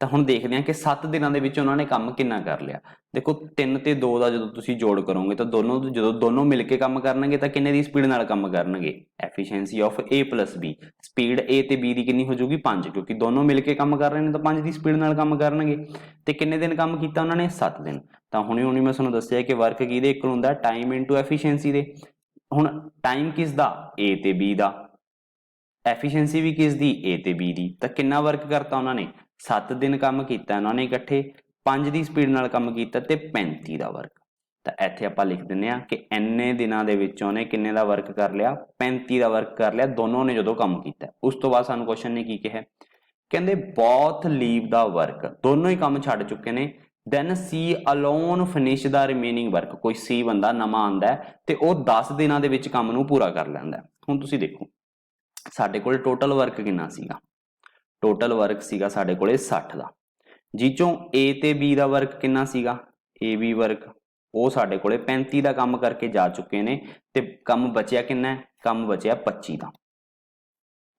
Speaker 1: ਤਾਂ ਹੁਣ ਦੇਖਦੇ ਹਾਂ ਕਿ 7 ਦਿਨਾਂ ਦੇ ਵਿੱਚ ਉਹਨਾਂ ਨੇ ਕੰਮ ਕਿੰਨਾ ਕਰ ਲਿਆ। ਦੇਖੋ 3 ਤੇ 2 ਦਾ ਜਦੋਂ ਤੁਸੀਂ ਜੋੜ ਕਰੋਗੇ ਤਾਂ ਜਦੋਂ ਦੋਨੋਂ ਮਿਲ ਕੇ ਕੰਮ ਕਰਨਗੇ ਤਾਂ ਕਿੰਨੇ ਦੀ ਸਪੀਡ ਨਾਲ ਕੰਮ ਕਰਨਗੇ, efficiency of A plus B, speed A ਤੇ B ਦੀ ਕਿੰਨੀ ਹੋ ਜਾਊਗੀ 5, ਕਿਉਂਕਿ ਦੋਨੋਂ ਮਿਲ ਕੇ ਕੰਮ ਕਰ ਰਹੇ ਨੇ ਤਾਂ 5 ਦੀ ਸਪੀਡ ਨਾਲ ਕੰਮ ਕਰਨਗੇ। ਤੇ ਕਿੰਨੇ ਦਿਨ ਕੰਮ ਕੀਤਾ ਉਹਨਾਂ ਨੇ, 7 ਦਿਨ। ਤਾਂ ਹੁਣੇ ਮੈਂ ਤੁਹਾਨੂੰ ਦੱਸਿਆ ਕਿ ਵਰਕ ਕਿਹਦੇ ਇਕੁਅਲ ਹੁੰਦਾ, ਟਾਈਮ ਇਨਟੂ ਐਫੀਸ਼ੀਐਂਸੀ ਦੇ। ਹੁਣ ਟਾਈਮ ਕਿਸ ਦਾ, A ਤੇ B ਦਾ, ਐਫੀਸ਼ੀਐਂਸੀ ਵੀ ਕਿਸ ਦੀ, A ਤੇ B ਦੀ। ਤਾਂ ਕਿੰਨਾ ਵਰਕ ਕਰਤਾ ਉਹਨਾਂ ਨੇ, 7 ਦਿਨ ਕੰਮ ਕੀਤਾ ਉਹਨਾਂ ਨੇ ਇਕੱਠੇ, 5 ਦੀ ਸਪੀਡ ਨਾਲ ਕੰਮ ਕੀਤਾ ਤੇ 35 ਦਾ ਵਰਕ। ਤਾਂ ਇੱਥੇ ਆਪਾਂ ਲਿਖ ਦਿੰਦੇ ਹਾਂ ਕਿ ਇੰਨੇ ਦਿਨਾਂ ਦੇ ਵਿੱਚ ਉਹਨੇ ਕਿੰਨੇ ਦਾ ਵਰਕ ਕਰ ਲਿਆ, 35 ਦਾ ਵਰਕ ਕਰ ਲਿਆ ਦੋਨੋਂ ਨੇ ਜਦੋਂ ਕੰਮ ਕੀਤਾ। ਉਸ ਤੋਂ ਬਾਅਦ ਸਾਨੂੰ ਕੁਐਸਚਨ ਨੇ ਕੀ ਕਿਹਾ, ਕਹਿੰਦੇ ਬੋਥ ਲੀਵ ਦਾ ਵਰਕ, ਦੋਨੋਂ ਹੀ ਕੰਮ ਛੱਡ ਚੁੱਕੇ ਨੇ, ਦੈਨ C ਅਲੋਨ ਫਿਨਿਸ਼ ਦਾ ਰਿਮੇਨਿੰਗ ਵਰਕ, ਕੋਈ C ਬੰਦਾ ਨਵਾਂ ਆਉਂਦਾ ਤੇ ਉਹ 10 ਦਿਨਾਂ ਦੇ ਵਿੱਚ ਕੰਮ ਨੂੰ ਪੂਰਾ ਕਰ ਲੈਂਦਾ। ਹੁਣ ਤੁਸੀਂ ਦੇਖੋ ਸਾਡੇ ਕੋਲ ਟੋਟਲ ਵਰਕ ਕਿੰਨਾ ਸੀਗਾ, ਟੋਟਲ ਵਰਕ ਸੀਗਾ ਸਾਡੇ ਕੋਲੇ 60 ਦਾ, ਜਿੱਚੋਂ A ਤੇ B ਦਾ ਵਰਕ ਕਿੰਨਾ ਸੀਗਾ, AB ਵਰਕ ਉਹ ਸਾਡੇ ਕੋਲੇ 35 ਦਾ ਕੰਮ ਕਰਕੇ ਜਾ ਚੁੱਕੇ ਨੇ ਤੇ ਕੰਮ ਬਚਿਆ ਕਿੰਨਾ ਹੈ, ਕੰਮ ਬਚਿਆ 25 ਦਾ,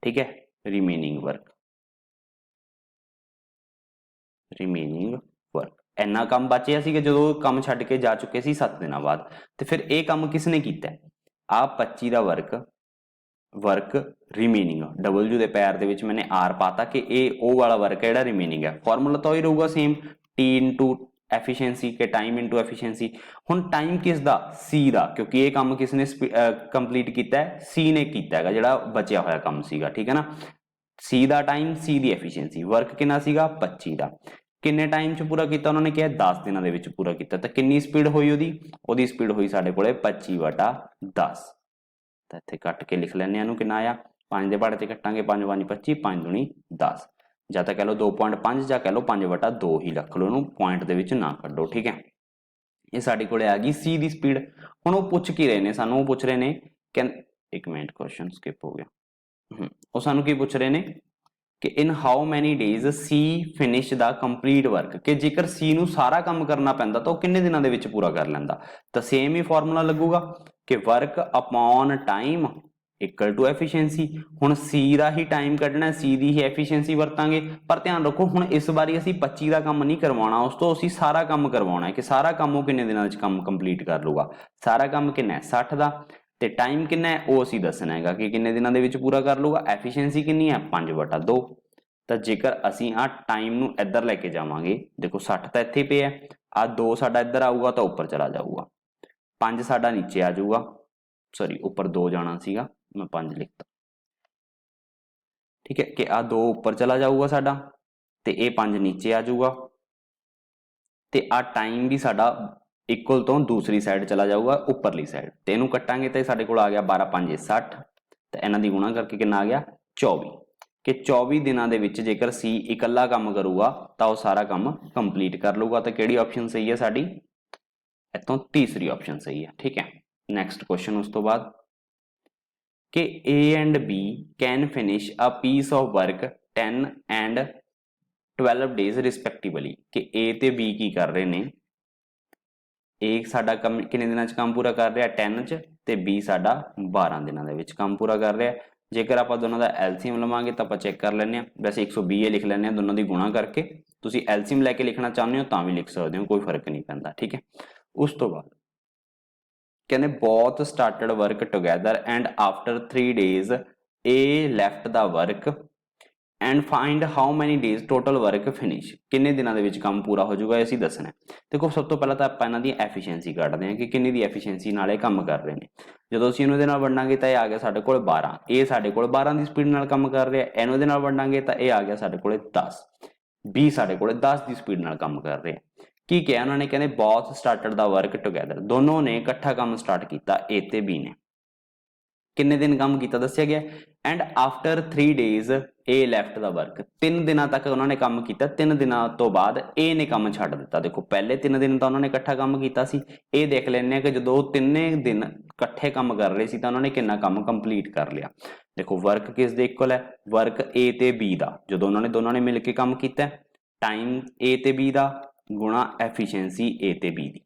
Speaker 1: ਠੀਕ ਹੈ। ਰਿਮੇਨਿੰਗ ਵਰਕ ਇੰਨਾ ਕੰਮ ਬਚਿਆ ਸੀਗਾ ਜਦੋਂ ਕੰਮ ਛੱਡ ਕੇ ਜਾ ਚੁੱਕੇ ਸੀ 7 ਦਿਨਾਂ ਬਾਅਦ। ਤੇ ਫਿਰ ਇਹ ਕੰਮ ਕਿਸਨੇ ਕੀਤਾ, ਆ 25 ਦਾ ਵਰਕ ਰਿਮੇਨਿੰਗ, W ਦੇ ਪੈਰ ਦੇ ਵਿੱਚ ਮੈंने R ਪਾਤਾ ਕਿ ਇਹ ਉਹ ਵਾਲਾ ਵਰਕ ਹੈ ਜਿਹੜਾ ਰਿਮੇਨਿੰਗ ਹੈ। ਫਾਰਮੂਲਾ ਤਾਂ ਉਹੀ ਰਹੂਗਾ ਸੇਮ, T ਇਨਟੂ एफिशिएंसी के टाइम इंटू एफिशिएंसी। हुण टाइम किस दा सी दा, क्योंकि ये काम किसने कंप्लीट किया है, सी ने किया है, जिहड़ा बचिया होया काम सीगा, ठीक है ना। सी दा टाइम, सी दी एफिशिएंसी, वर्क कितना सीगा 25 दा, किन्ने टाइम च पूरा किया उन्होंने कहा 10 दिनों दे विच पूरा किया, तो कितनी स्पीड हुई ओदी स्पीड हुई साडे कोले 25/10। तो इत्थे कट के लिख लैंने इहनूं, कितना आया 5 दे पहाड़े ते कट्टांगे 5 5 25, 5 दूनी 10, ਜਾਂ ਤਾਂ कह लो 2.5 ਜਾਂ कह लो 5/2 ही रख लो, इहनूं पॉइंट दे विच ना कड्डो, ठीक है। ये साडे कोले आ गई सी दी स्पीड। हुण वो पुछ की रहे ने सानूं, वो पुछ रहे ने एक मिनट क्वेश्चन स्किप हो गया, वो सानूं की पुछ रहे ने कि in how many days C finish the complete work, कि जेकर सी नूं सारा काम करना पैंदा तो किन्ने दिनां दे विच पूरा कर लैंदा। तो सेम ही फॉर्मूला लगूगा कि work upon time equal to efficiency. हुण सी दा ही टाइम कढना, सी दी ही एफिशिएंसी वरतांगे, पर ध्यान रखो हुण इस बारी असीं 25 दा काम नहीं करवाउणा, उस तो असीं सारा काम करवाउणा है कि सारा काम वो किन्ने दिनां विच काम कंप्लीट कर लूगा। सारा काम किन्ना है 60 दा, ते टाइम किन्ना है वो असीं दसना है कि किन्ने दिनां दे विच पूरा कर लूगा। एफिशिएंसी किन्नी है 5/2। तो जेकर असीं आ टाइम नूं इधर लैके जावांगे, देखो 60 तो इत्थे पे है, आ 2 साडा इधर आऊगा तो ऊपर चला जाऊगा, 5 साडा नीचे आ जाऊगा, सॉरी ऊपर 2 जाना सीगा, मैं 5 लिखता, ठीक है, कि आ 2 ऊपर चला जाऊगा साडा, ते ये 5 नीचे आ जाऊगा, ते आ टाइम भी साडा इक्वल तो दूसरी साइड चला जाऊगा उपरली साइड, ते इहनूं कट्टांगे तो साडे कोल आ गया 12 5 60, तो इन्हां दी गुणा करके कितना आ गया 24, कि 24 दिनों के विच जेकर सी इकल्ला काम करूगा तो वह सारा काम कंप्लीट कर लूगा। तो किहड़ी ऑप्शन सही है साडी, इतों तीसरी ऑप्शन सही है, ठीक है। नैक्सट क्वेश्चन उस तो बाद कि A and B can finish a piece of work 10 and 12 days respectively, कि ए ते बी की कर रहे ने, ए साडा काम किन्ने दिनां च काम पूरा कर रहा है 10 च, ते बी साडा 12 दिनों दे विच काम पूरा कर रहा है। जेकर आप दोनों का एलसीएम लवांगे तो आप चेक कर लें, वैसे 120 लिख लें दोनों की गुणा करके, तुसीं एलसीएम लैके लिखना चाहते हो तो भी लिख सकते हो, कोई फर्क नहीं पैंदा, ठीक है। उस तो बाद कहने both started work together and after 3 days A left the work and find how many days total work finish, किन्ने दिनों के विच काम पूरा हो जाऊगा असीं दसना है। देखो सब तो पहला तो आपां इन्हां दी एफिशिएंसी कढदे हां कि किन्नी दी एफिशिएंसी नाल काम कर रहे हैं। जदों असीं इहनूं दे नाल वंडांगे तो यह आ गया साडे कोल 12, ए साडे कोल 12 की स्पीड नाल काम कर रहा है, इहनूं दे नाल वंडांगे तो यह आ गया साडे कोल 10, बी साडे कोल 10 की स्पीड नाल काम कर रहे हैं। की कहा उन्होंने, कहते both started the work together, दोनों ने इकट्ठा काम स्टार्ट किया, ए ते बी ने किन्ने दिन काम किया दसिया गया, and after 3 days A left the work, 3 दिनों तक उन्होंने काम किया, 3 दिनों तो बाद ए ने काम छड्ड दिता। देखो पहले 3 दिन तो उन्होंने इकट्ठा काम किया सी, ये देख लें कि जो 3 दिन इकट्ठे काम कर रहे सी तो उन्होंने कितना काम कंप्लीट कर लिया। देखो वर्क किस दे इक्वल है, वर्क ए ते बी दा, जो दोनों ने मिलकर काम किया, टाइम ए ते बी दा गुणा एफिशिएंसी ए ते बी दी।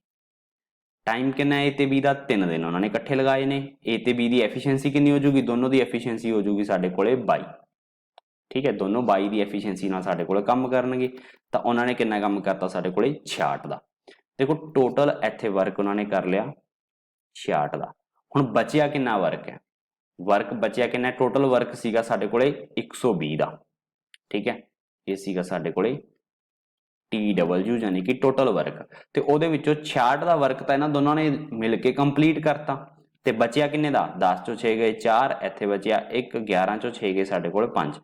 Speaker 1: टाइम कितना ए ते बी दा 3 दिन उन्होंने इकट्ठे लगाए ने, ए ते बी दी एफिशिएंसी कितनी हो जाएगी, दोनों की एफिशिएंसी हो जाएगी साडे कोले 22, ठीक है, दोनों 22 की एफिशिएंसी नाल साडे कोले काम करनगे। तो उन्होंने कितना काम करता साडे कोले 66 दा। देखो टोटल इत्थे वर्क उन्होंने कर लिया 66 दा, हुण बचिया कितना वर्क है, वर्क बचिया कितना, टोटल वर्क सीगा साडे कोले 120 दा, ठीक है, ये सीगा साडे कोले TW यानी कि टोटल वर्क, तो ਉਹਦੇ ਵਿੱਚੋਂ 66 ਦਾ वर्क ਤਾਂ ਇਹਨਾਂ ਦੋਨਾਂ ਨੇ ਮਿਲ ਕੇ ਕੰਪਲੀਟ ਕਰਤਾ, ਤੇ ਬਚਿਆ ਕਿੰਨੇ ਦਾ 10 ਚੋਂ 6 ਗਏ 4, ਇੱਥੇ ਬਚਿਆ 1, 11 ਚੋਂ 6 ਗਏ ਸਾਡੇ ਕੋਲ 5,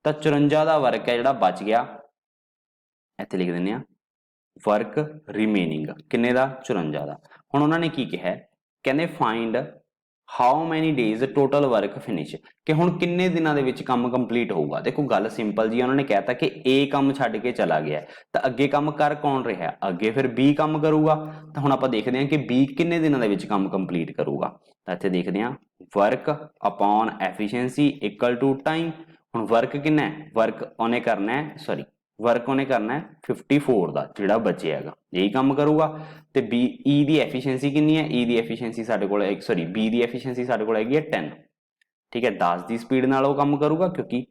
Speaker 1: ਤਾਂ 54 ਦਾ वर्क ਹੈ ਜਿਹੜਾ ਬਚ ਗਿਆ, ਇੱਥੇ ਲਿਖ ਦਿੰਦੇ ਆ वर्क रिमेनिंग किन्ने ਦਾ 54 ਦਾ। ਹੁਣ ਉਹਨਾਂ ਨੇ ਕੀ ਕਿਹਾ, ਕਹਿੰਦੇ find how many days total work finish, कि हुण किन्ने दिनों के विच काम कंप्लीट होगा। देखो गल सिंपल जी, उन्होंने कहता कि ए काम छड्ड के चला गया, तो अगे काम कर कौन रहा, अगे फिर बी काम करूगा। तो हुण आपां देखते हैं कि बी किन्ने दिनों के विच काम कंप्लीट करूगा, तो इत्थे देखते हैं work upon efficiency equal to time. हुण वर्क किन्ना है, वर्क उन्हें करना है, सॉरी वर्क उन्हें करना है 54 का जिहड़ा बचे हैगा, यही काम करूगा। तो बी ई की एफिशिएंसी कितनी है, ई की एफिशिएंसी साडे कोल, सॉरी बी की एफिशिएंसी साडे कोल हैगी है 10, ठीक है, 10 की स्पीड नाल वो काम करूगा क्योंकि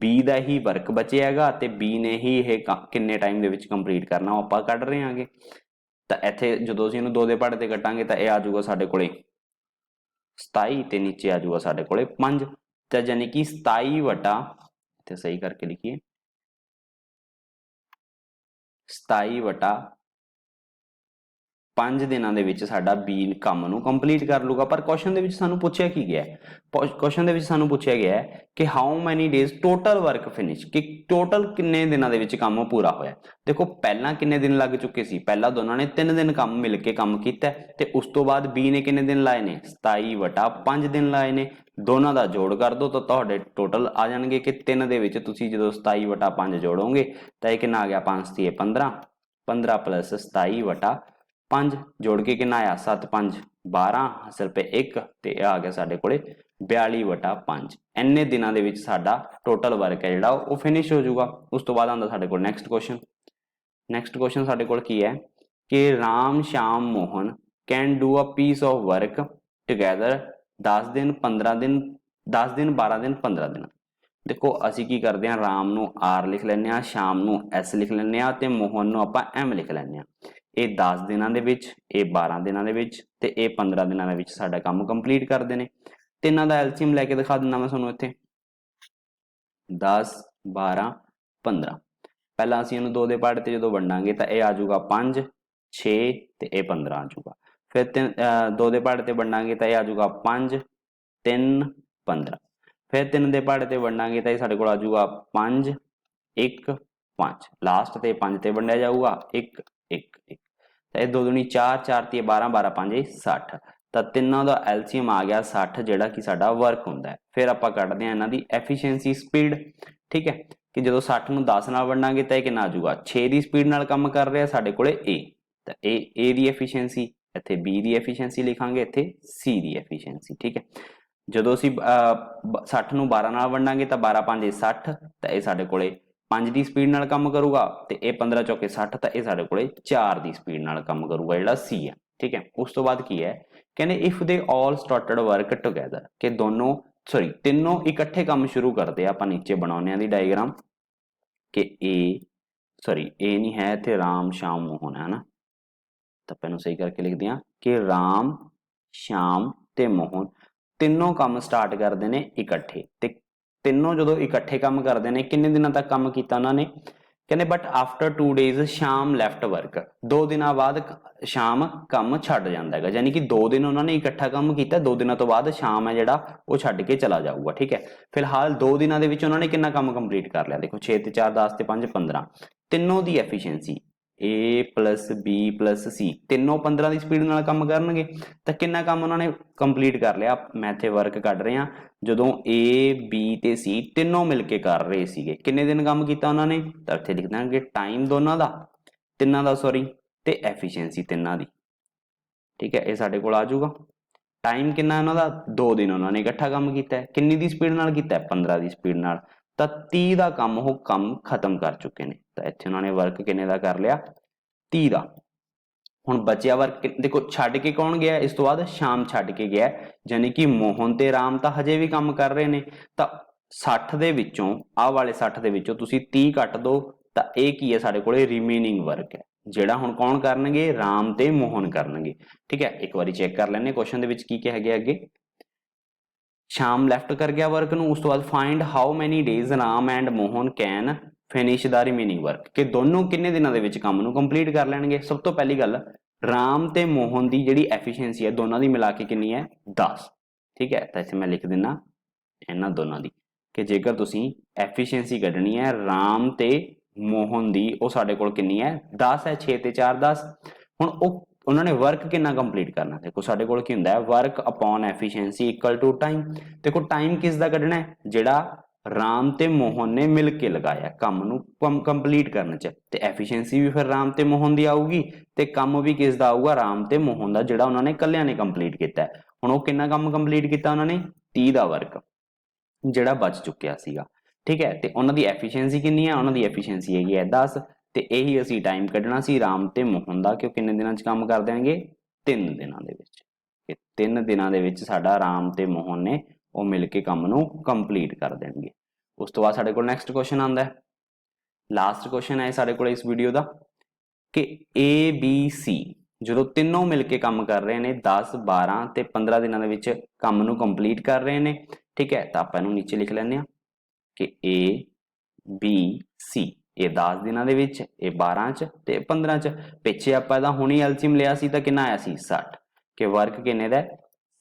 Speaker 1: बी का ही वर्क बचे हैगा, तो बी ने ही यह किन्ने टाइम दे विच कंप्लीट करना वो आपां कढ रहे हांगे। तो इत्थे जदों असीं इहनूं 2 दे पहाड़े ते कटांगे तो यह आ जाऊगा साडे कोले 27, ते नीचे आ जाऊगा साडे कोले 5, तो यानी कि 27 वटा, इत्थे सही करके लिखिए 27/5 5 ਦਿਨਾਂ ਦੇ ਵਿੱਚ ਸਾਡਾ B ਕੰਮ ਨੂੰ ਕੰਪਲੀਟ ਕਰ ਲੂਗਾ। ਪਰ ਕੁਐਸਚਨ ਦੇ ਵਿੱਚ ਸਾਨੂੰ ਪੁੱਛਿਆ ਕੀ ਗਿਆ ਹੈ? ਕੁਐਸਚਨ ਦੇ ਵਿੱਚ ਸਾਨੂੰ ਪੁੱਛਿਆ ਗਿਆ ਹੈ ਕਿ how many days total work finish, ਕਿ ਟੋਟਲ ਕਿੰਨੇ ਦਿਨਾਂ ਦੇ ਵਿੱਚ ਕੰਮ ਪੂਰਾ ਹੋਇਆ। ਦੇਖੋ ਪਹਿਲਾਂ ਕਿੰਨੇ ਦਿਨ ਲੱਗ ਚੁੱਕੇ ਸੀ, ਪਹਿਲਾਂ ਦੋਨਾਂ ਨੇ 3 ਦਿਨ ਕੰਮ ਮਿਲ ਕੇ ਕੰਮ ਕੀਤਾ ਤੇ ਉਸ ਤੋਂ ਬਾਅਦ B ਨੇ ਕਿੰਨੇ ਦਿਨ ਲਾਏ ਨੇ, 27/5 ਦਿਨ ਲਾਏ ਨੇ। ਦੋਨਾਂ ਦਾ ਜੋੜ ਕਰ ਦੋ ਤਾਂ ਤੁਹਾਡੇ ਟੋਟਲ ਆ ਜਾਣਗੇ ਕਿ 3 ਦੇ ਵਿੱਚ ਤੁਸੀਂ ਜਦੋਂ 27/5 ਜੋੜੋਗੇ ਤਾਂ ਇਹ ਕਿੰਨਾ ਆ ਗਿਆ, 5 × 15, 15 + 27/5 ਜੋੜ ਕੇ ਕਿੰਨਾ ਆਇਆ, 7 × 5 12, ਹਾਸਲ ਪੇ 1 ਤੇ ਇਹ ਆ ਗਿਆ ਸਾਡੇ ਕੋਲੇ 42/5। ਇੰਨੇ ਦਿਨਾਂ ਦੇ ਵਿੱਚ ਸਾਡਾ ਟੋਟਲ ਵਰਕ ਹੈ ਜਿਹੜਾ ਉਹ ਫਿਨਿਸ਼ ਹੋ ਜਾਊਗਾ। ਉਸ ਤੋਂ ਬਾਅਦ ਆਉਂਦਾ ਸਾਡੇ ਕੋਲ ਨੈਕਸਟ ਕੁਐਸਚਨ। ਨੈਕਸਟ ਕੁਐਸਚਨ ਸਾਡੇ ਕੋਲ ਕੀ ਹੈ ਕਿ Ram Sham Mohan can do a piece of work together 10 ਦਿਨ 15 ਦਿਨ 10 ਦਿਨ 12 ਦਿਨ 15 ਦਿਨ। ਦੇਖੋ ਅਸੀਂ ਕੀ ਕਰਦੇ ਹਾਂ, ਰਾਮ ਨੂੰ R ਲਿਖ ਲੈਂਦੇ ਹਾਂ, ਸ਼ਾਮ ਨੂੰ S ਲਿਖ ਲੈਂਦੇ ਹਾਂ ਤੇ ਮੋਹਨ ਨੂੰ ਆਪਾਂ M ਲਿਖ ਲੈਂਦੇ ਹਾਂ। ਇਹ 10 ਦਿਨਾਂ ਦੇ ਵਿੱਚ, ਇਹ 12 ਦਿਨਾਂ ਦੇ ਵਿੱਚ ਤੇ ਇਹ 15 ਦਿਨਾਂ ਦੇ ਵਿੱਚ ਸਾਡਾ ਕੰਮ ਕੰਪਲੀਟ ਕਰਦੇ ਨੇ। ਤਿੰਨਾਂ ਦਾ ਐਲਸੀਐਮ ਲੈ ਕੇ ਦਿਖਾ ਦਿੰਦਾ ਮੈਂ ਤੁਹਾਨੂੰ ਇੱਥੇ, 10 12 15। ਪਹਿਲਾਂ ਅਸੀਂ ਇਹਨੂੰ 2 ਦੇ ਪਾਰਟ ਤੇ ਜਦੋਂ ਵੰਡਾਂਗੇ ਤਾਂ ਇਹ ਆ ਜਾਊਗਾ 5 6 ਤੇ ਇਹ 15 ਆ ਜਾਊਗਾ। ਫਿਰ 2 ਦੇ ਪਾਰਟ ਤੇ ਵੰਡਾਂਗੇ ਤਾਂ ਇਹ ਆ ਜਾਊਗਾ 5 3 15। ਫਿਰ 3 ਦੇ ਪਾਰਟ ਤੇ ਵੰਡਾਂਗੇ ਤਾਂ ਇਹ ਸਾਡੇ ਕੋਲ ਆ ਜਾਊਗਾ 5 1 5। ਲਾਸਟ ਤੇ 5 ਤੇ ਵੰਡਿਆ ਜਾਊਗਾ 1 1 1। ਤਾਂ ਇਹ 2 ਦੂਣੀ 4 4 ਤੇ 12 12 5 60। ਤਾਂ ਤਿੰਨਾਂ ਦਾ ਐਲਸੀਐਮ ਆ ਗਿਆ 60 ਜਿਹੜਾ ਕਿ ਸਾਡਾ ਵਰਕ ਹੁੰਦਾ ਹੈ। ਫਿਰ ਆਪਾਂ ਕੱਢਦੇ ਹਾਂ ਇਹਨਾਂ ਦੀ ਐਫੀਸ਼ੀਐਂਸੀ ਸਪੀਡ। ਠੀਕ ਹੈ ਕਿ ਜਦੋਂ 60 ਨੂੰ 10 ਨਾਲ ਵੰਡਾਂਗੇ ਤਾਂ ਇਹ ਕਿੰਨਾ ਆ ਜਾਊਗਾ, 6 ਦੀ ਸਪੀਡ ਨਾਲ ਕੰਮ ਕਰ ਰਿਹਾ ਸਾਡੇ ਕੋਲੇ A। ਤਾਂ ਇਹ A ਦੀ ਐਫੀਸ਼ੀਐਂਸੀ, ਇੱਥੇ B ਦੀ ਐਫੀਸ਼ੀਐਂਸੀ ਲਿਖਾਂਗੇ, ਇੱਥੇ C ਦੀ ਐਫੀਸ਼ੀਐਂਸੀ। ਠੀਕ ਹੈ ਜਦੋਂ ਅਸੀਂ 60 ਨੂੰ 12 ਨਾਲ ਵੰਡਾਂਗੇ ਤਾਂ 12 5 60। ਤਾਂ ਇਹ ਸਾਡੇ ਕੋਲੇ 5 ਦੀ ਸਪੀਡ ਨਾਲ ਕੰਮ ਕਰੂਗਾ ਤੇ ਇਹ 15 ਚੌਕੇ 60। ਤਾਂ ਇਹ ਸਾਡੇ ਕੋਲੇ 4 ਦੀ ਸਪੀਡ ਨਾਲ ਕੰਮ ਕਰੂਗਾ ਜਿਹੜਾ C ਹੈ। ਠੀਕ ਹੈ ਉਸ ਤੋਂ ਬਾਅਦ ਕੀ ਹੈ, ਕਹਿੰਦੇ if they all started work together, ਕਿ ਤਿੰਨੋਂ ਇਕੱਠੇ ਕੰਮ ਸ਼ੁਰੂ ਕਰਦੇ ਆ। ਆਪਾਂ ਨੀਚੇ ਬਣਾਉਂਦੇ ਆ ਦੀ ਡਾਇਗਰਾਮ ਕਿ ਇਹ ਨਹੀਂ ਹੈ ਇੱਥੇ, ਰਾਮ ਸ਼ਾਮ ਮੋਹਨ ਹੈ ਨਾ, ਤਾਂ ਆਪਾਂ ਇਹਨੂੰ ਸਹੀ ਕਰਕੇ ਲਿਖਦੇ ਹਾਂ ਕਿ ਰਾਮ ਸ਼ਾਮ ਤੇ ਮੋਹਨ ਤਿੰਨੋਂ ਕੰਮ ਸਟਾਰਟ ਕਰਦੇ ਨੇ ਇਕੱਠੇ। ਤੇ ਤਿੰਨੋਂ ਜਦੋਂ ਇਕੱਠੇ ਕੰਮ ਕਰਦੇ ਨੇ, ਕਿੰਨੇ ਦਿਨਾਂ ਤੱਕ ਕੰਮ ਕੀਤਾ ਉਹਨਾਂ ਨੇ, ਕਹਿੰਦੇ ਬਟ ਆਫਟਰ 2 ਡੇਜ਼ ਸ਼ਾਮ ਲੈਫਟ ਵਰਕ, 2 ਦਿਨਾਂ ਬਾਅਦ ਸ਼ਾਮ ਕੰਮ ਛੱਡ ਜਾਂਦਾ ਹੈਗਾ। ਯਾਨੀ ਕਿ 2 ਦਿਨ ਉਹਨਾਂ ਨੇ ਇਕੱਠਾ ਕੰਮ ਕੀਤਾ, 2 ਦਿਨਾਂ ਤੋਂ ਬਾਅਦ ਸ਼ਾਮ ਹੈ ਜਿਹੜਾ ਉਹ ਛੱਡ ਕੇ ਚਲਾ ਜਾਊਗਾ। ਠੀਕ ਹੈ ਫਿਲਹਾਲ 2 ਦਿਨਾਂ ਦੇ ਵਿੱਚ ਉਹਨਾਂ ਨੇ ਕਿੰਨਾ ਕੰਮ ਕੰਪਲੀਟ ਕਰ ਲਿਆ, ਦੇਖੋ 6 ਤੇ 4 10 ਤੇ 5 15। ਤਿੰਨੋਂ ਦੀ ਐਫੀਸ਼ੀਐਂਸੀ A + B + C, ਤਿੰਨੋਂ 15 ਦੀ ਸਪੀਡ ਨਾਲ ਕੰਮ ਕਰਨਗੇ। ਤਾਂ ਕਿੰਨਾ ਕੰਮ ਉਹਨਾਂ ਨੇ ਕੰਪਲੀਟ ਕਰ ਲਿਆ, ਮੈਂ ਇੱਥੇ ਵਰਕ ਕੱਢ ਰਿਹਾ, ਜਦੋਂ A B ਤੇ C ਤਿੰਨੋਂ ਮਿਲ ਕੇ ਕਰ ਰਹੇ ਸੀਗੇ, ਕਿੰਨੇ ਦਿਨ ਕੰਮ ਕੀਤਾ ਉਹਨਾਂ ਨੇ। ਤਾਂ ਇੱਥੇ ਲਿਖ ਦਾਂਗੇ ਟਾਈਮ ਦੋਨਾਂ ਦਾ, ਤਿੰਨਾਂ ਦਾ ਤੇ ਐਫੀਸ਼ੀਐਂਸੀ ਤਿੰਨਾਂ ਦੀ। ਠੀਕ ਹੈ ਇਹ ਸਾਡੇ ਕੋਲ ਆ ਜਾਊਗਾ। ਟਾਈਮ ਕਿੰਨਾ ਉਹਨਾਂ ਦਾ, 2 ਦਿਨ ਉਹਨਾਂ ਨੇ ਇਕੱਠਾ ਕੰਮ ਕੀਤਾ। ਕਿੰਨੀ ਦੀ ਸਪੀਡ ਨਾਲ ਕੀਤਾ, 15 ਦੀ ਸਪੀਡ ਨਾਲ। ਤਾਂ 30 ਦਾ ਕੰਮ ਉਹ ਕੰਮ ਖਤਮ ਕਰ ਚੁੱਕੇ ਨੇ। ਤਾਂ ਇੱਥੇ ਉਹਨਾਂ ਨੇ ਵਰਕ ਕਿੰਨੇ ਦਾ ਕਰ ਲਿਆ, 30 ਦਾ। ਹੁਣ ਬਚਿਆ ਵਰਕ ਦੇਖੋ ਛੱਡ ਕੇ ਕੌਣ ਗਿਆ, ਇਸ ਤੋਂ ਬਾਅਦ ਸ਼ਾਮ ਛੱਡ ਕੇ ਗਿਆ, ਯਾਨੀ ਕਿ ਮੋਹਨ ਤੇ ਰਾਮ ਤਾਂ ਹਜੇ ਵੀ ਕੰਮ ਕਰ ਰਹੇ ਨੇ। ਤਾਂ 60 ਦੇ ਵਿੱਚੋਂ, ਆਹ ਵਾਲੇ 60 ਦੇ ਵਿੱਚੋਂ ਤੁਸੀਂ 30 ਕੱਟ ਦਿਓ ਤਾਂ ਇਹ ਕੀ ਹੈ ਸਾਡੇ ਕੋਲੇ, ਰਿਮੇਨਿੰਗ ਵਰਕ ਹੈ ਜਿਹੜਾ ਹੁਣ ਕੌਣ ਕਰਨਗੇ, ਰਾਮ ਤੇ ਮੋਹਨ ਕਰਨਗੇ। ਠੀਕ ਹੈ ਇੱਕ ਵਾਰੀ ਚੈੱਕ ਕਰ ਲੈਣੇ ਕੁਐਸਚਨ ਦੇ ਵਿੱਚ ਕੀ ਕਿਹਾ ਗਿਆ ਅੱਗੇ। ਸ਼ਾਮ ਲੈਫਟ ਕਰ ਗਿਆ ਵਰਕ ਨੂੰ, ਉਸ ਤੋਂ ਬਾਅਦ find how many days Ram and Mohan can finish the remaining work, ਕਿ ਦੋਨੋਂ ਕਿੰਨੇ ਦਿਨਾਂ ਦੇ ਵਿੱਚ ਕੰਮ ਨੂੰ ਕੰਪਲੀਟ ਕਰ ਲੈਣਗੇ। ਸਭ ਤੋਂ ਪਹਿਲੀ ਗੱਲ, ਰਾਮ ਤੇ ਮੋਹਨ ਦੀ ਜਿਹੜੀ ਐਫੀਸ਼ੀਐਂਸੀ ਹੈ ਦੋਨਾਂ ਦੀ ਮਿਲਾ ਕੇ ਕਿੰਨੀ ਹੈ, 10। ਠੀਕ ਹੈ ਤਾਂ ਇੱਥੇ ਮੈਂ ਲਿਖ ਦਿੰਦਾ ਇਹਨਾਂ ਦੋਨਾਂ ਦੀ, ਕਿ ਜੇਕਰ ਤੁਸੀਂ ਐਫੀਸ਼ੀਐਂਸੀ ਕੱਢਣੀ ਹੈ ਰਾਮ ਤੇ ਮੋਹਨ ਦੀ, ਉਹ ਸਾਡੇ ਕੋਲ ਕਿੰਨੀ ਹੈ, 10 ਹੈ। 6 ਤੇ 4 10। ਹੁਣ ਉਹਨਾਂ ਨੇ ਵਰਕ ਕਿੰਨਾ ਕੰਪਲੀਟ ਕਰਨਾ, ਦੇਖੋ ਸਾਡੇ ਕੋਲ ਕੀ ਹੁੰਦਾ ਹੈ, work upon efficiency equal to time. ਦੇਖੋ ਟਾਈਮ ਕਿਸ ਦਾ ਕੱਢਣਾ ਹੈ, ਜਿਹੜਾ ਰਾਮ ਤੇ ਮੋਹਨ ਨੇ ਮਿਲ ਕੇ ਲਗਾਇਆ ਕੰਮ ਨੂੰ ਕੰਪਲੀਟ ਕਰਨ ਚ, ਤੇ ਐਫੀਸ਼ੀਐਂਸੀ ਵੀ ਫਿਰ ਰਾਮ ਤੇ ਮੋਹਨ ਦੀ ਆਊਗੀ ਤੇ ਕੰਮ ਵੀ ਕਿਸ ਦਾ ਆਊਗਾ, ਰਾਮ ਤੇ ਮੋਹਨ ਦਾ, ਜਿਹੜਾ ਉਹਨਾਂ ਨੇ ਇਕੱਲਿਆਂ ਨੇ ਕੰਪਲੀਟ ਕੀਤਾ। ਹੁਣ ਉਹ ਕਿੰਨਾ ਕੰਮ ਕੰਪਲੀਟ ਕੀਤਾ ਉਹਨਾਂ ਨੇ, 30 ਦਾ ਵਰਕ ਜਿਹੜਾ ਬਚ ਚੁੱਕਿਆ ਸੀਗਾ। ਠੀਕ ਹੈ ਤੇ ਉਹਨਾਂ ਦੀ ਐਫੀਸ਼ੀਐਂਸੀ ਕਿੰਨੀ ਹੈ, ਉਹਨਾਂ ਦੀ ਐਫੀਸ਼ੀਐਂਸੀ ਹੈਗੀ ਹੈ 10। ਤੇ ਇਹੀ ਅਸੀਂ ਟਾਈਮ ਕੱਢਣਾ ਸੀ ਰਾਮ ਤੇ ਮੋਹਨ ਦਾ, ਕਿ ਉਹ ਕਿੰਨੇ ਦਿਨਾਂ ਚ ਕੰਮ ਕਰ ਦੇਣਗੇ, 3 ਦਿਨਾਂ ਦੇ ਵਿੱਚ। 3 ਦਿਨਾਂ ਦੇ ਵਿੱਚ ਸਾਡਾ ਰਾਮ ਤੇ ਮੋਹਨ ਨੇ ਉਹ ਮਿਲ ਕੇ ਕੰਮ ਨੂੰ ਕੰਪਲੀਟ ਕਰ ਦੇਣਗੇ। ਉਸ ਤੋਂ ਬਾਅਦ ਸਾਡੇ ਕੋਲ ਨੈਕਸਟ ਕੁਐਸਚਨ ਆਉਂਦਾ ਹੈ, ਲਾਸਟ ਕੁਐਸਚਨ ਹੈ ਸਾਡੇ ਕੋਲ ਇਸ ਵੀਡੀਓ ਦਾ, ਕਿ A B C ਜਦੋਂ ਤਿੰਨੋਂ ਮਿਲ ਕੇ ਕੰਮ ਕਰ ਰਹੇ ਨੇ 10 12 ਤੇ 15 ਦਿਨਾਂ ਦੇ ਵਿੱਚ ਕੰਮ ਨੂੰ ਕੰਪਲੀਟ ਕਰ ਰਹੇ ਨੇ। ਠੀਕ ਹੈ ਤਾਂ ਆਪਾਂ ਇਹਨੂੰ ਨੀਚੇ ਲਿਖ ਲੈਂਦੇ ਹਾਂ ਕਿ A B C ਇਹ 10 ਦਿਨਾਂ ਦੇ ਵਿੱਚ, ਇਹ 12 ਚ ਤੇ 15 ਚ। ਪਿੱਛੇ ਆਪਾਂ ਇਹਦਾ ਹੁਣੀ ਐਲਸੀਐਮ ਲਿਆ ਸੀ ਤਾਂ ਕਿੰਨਾ ਆਇਆ ਸੀ 60, ਕਿ ਵਰਕ ਕਿੰਨੇ ਦਾ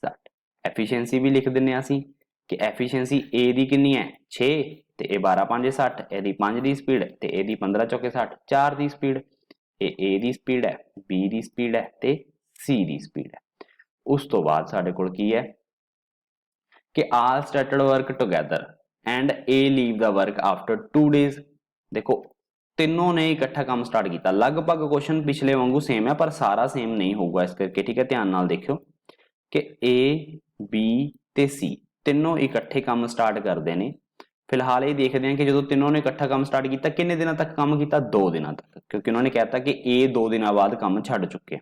Speaker 1: 60। ਐਫੀਸ਼ੀਐਂਸੀ ਵੀ ਲਿਖ ਦਿੰਨੇ ਆ ਅਸੀਂ ਕਿ ਐਫੀਸ਼ੀਐਂਸੀ A ਦੀ ਕਿੰਨੀ ਹੈ 6 ਤੇ ਇਹ 12 5 60, ਇਹਦੀ 5 ਦੀ ਸਪੀਡ ਤੇ ਇਹਦੀ 15 ਚੌਕੇ 60, 4 ਦੀ ਸਪੀਡ। ਇਹ A ਦੀ ਸਪੀਡ ਹੈ, B ਦੀ ਸਪੀਡ ਹੈ ਤੇ C ਦੀ ਸਪੀਡ ਹੈ। ਉਸ ਤੋਂ ਬਾਅਦ ਸਾਡੇ ਕੋਲ ਕੀ ਹੈ ਕਿ all started work together and A leave the work after 2 days। ਦੇਖੋ ਤਿੰਨੋਂ ਨੇ ਇਕੱਠਾ ਕੰਮ ਸਟਾਰਟ ਕੀਤਾ। ਲਗਭਗ ਕੁਐਸਚਨ ਪਿਛਲੇ ਵਾਂਗੂ ਸੇਮ ਹੈ ਪਰ ਸਾਰਾ ਸੇਮ ਨਹੀਂ ਹੋਊਗਾ, ਇਸ ਕਰਕੇ ਠੀਕ ਹੈ ਧਿਆਨ ਨਾਲ ਦੇਖਿਓ ਕਿ A B ਤੇ C ਤਿੰਨੋਂ ਇਕੱਠੇ ਕੰਮ ਸਟਾਰਟ ਕਰਦੇ ਨੇ। ਫਿਲਹਾਲ ਇਹ ਦੇਖਦੇ ਹਾਂ ਕਿ ਜਦੋਂ ਤਿੰਨੋਂ ਨੇ ਇਕੱਠਾ ਕੰਮ ਸਟਾਰਟ ਕੀਤਾ ਕਿੰਨੇ ਦਿਨਾਂ ਤੱਕ ਕੰਮ ਕੀਤਾ 2 ਦਿਨਾਂ ਤੱਕ, ਕਿਉਂਕਿ ਉਹਨਾਂ ਨੇ ਕਹਿਤਾ ਕਿ A 2 ਦਿਨਾਂ ਬਾਅਦ ਕੰਮ ਛੱਡ ਚੁੱਕੇ।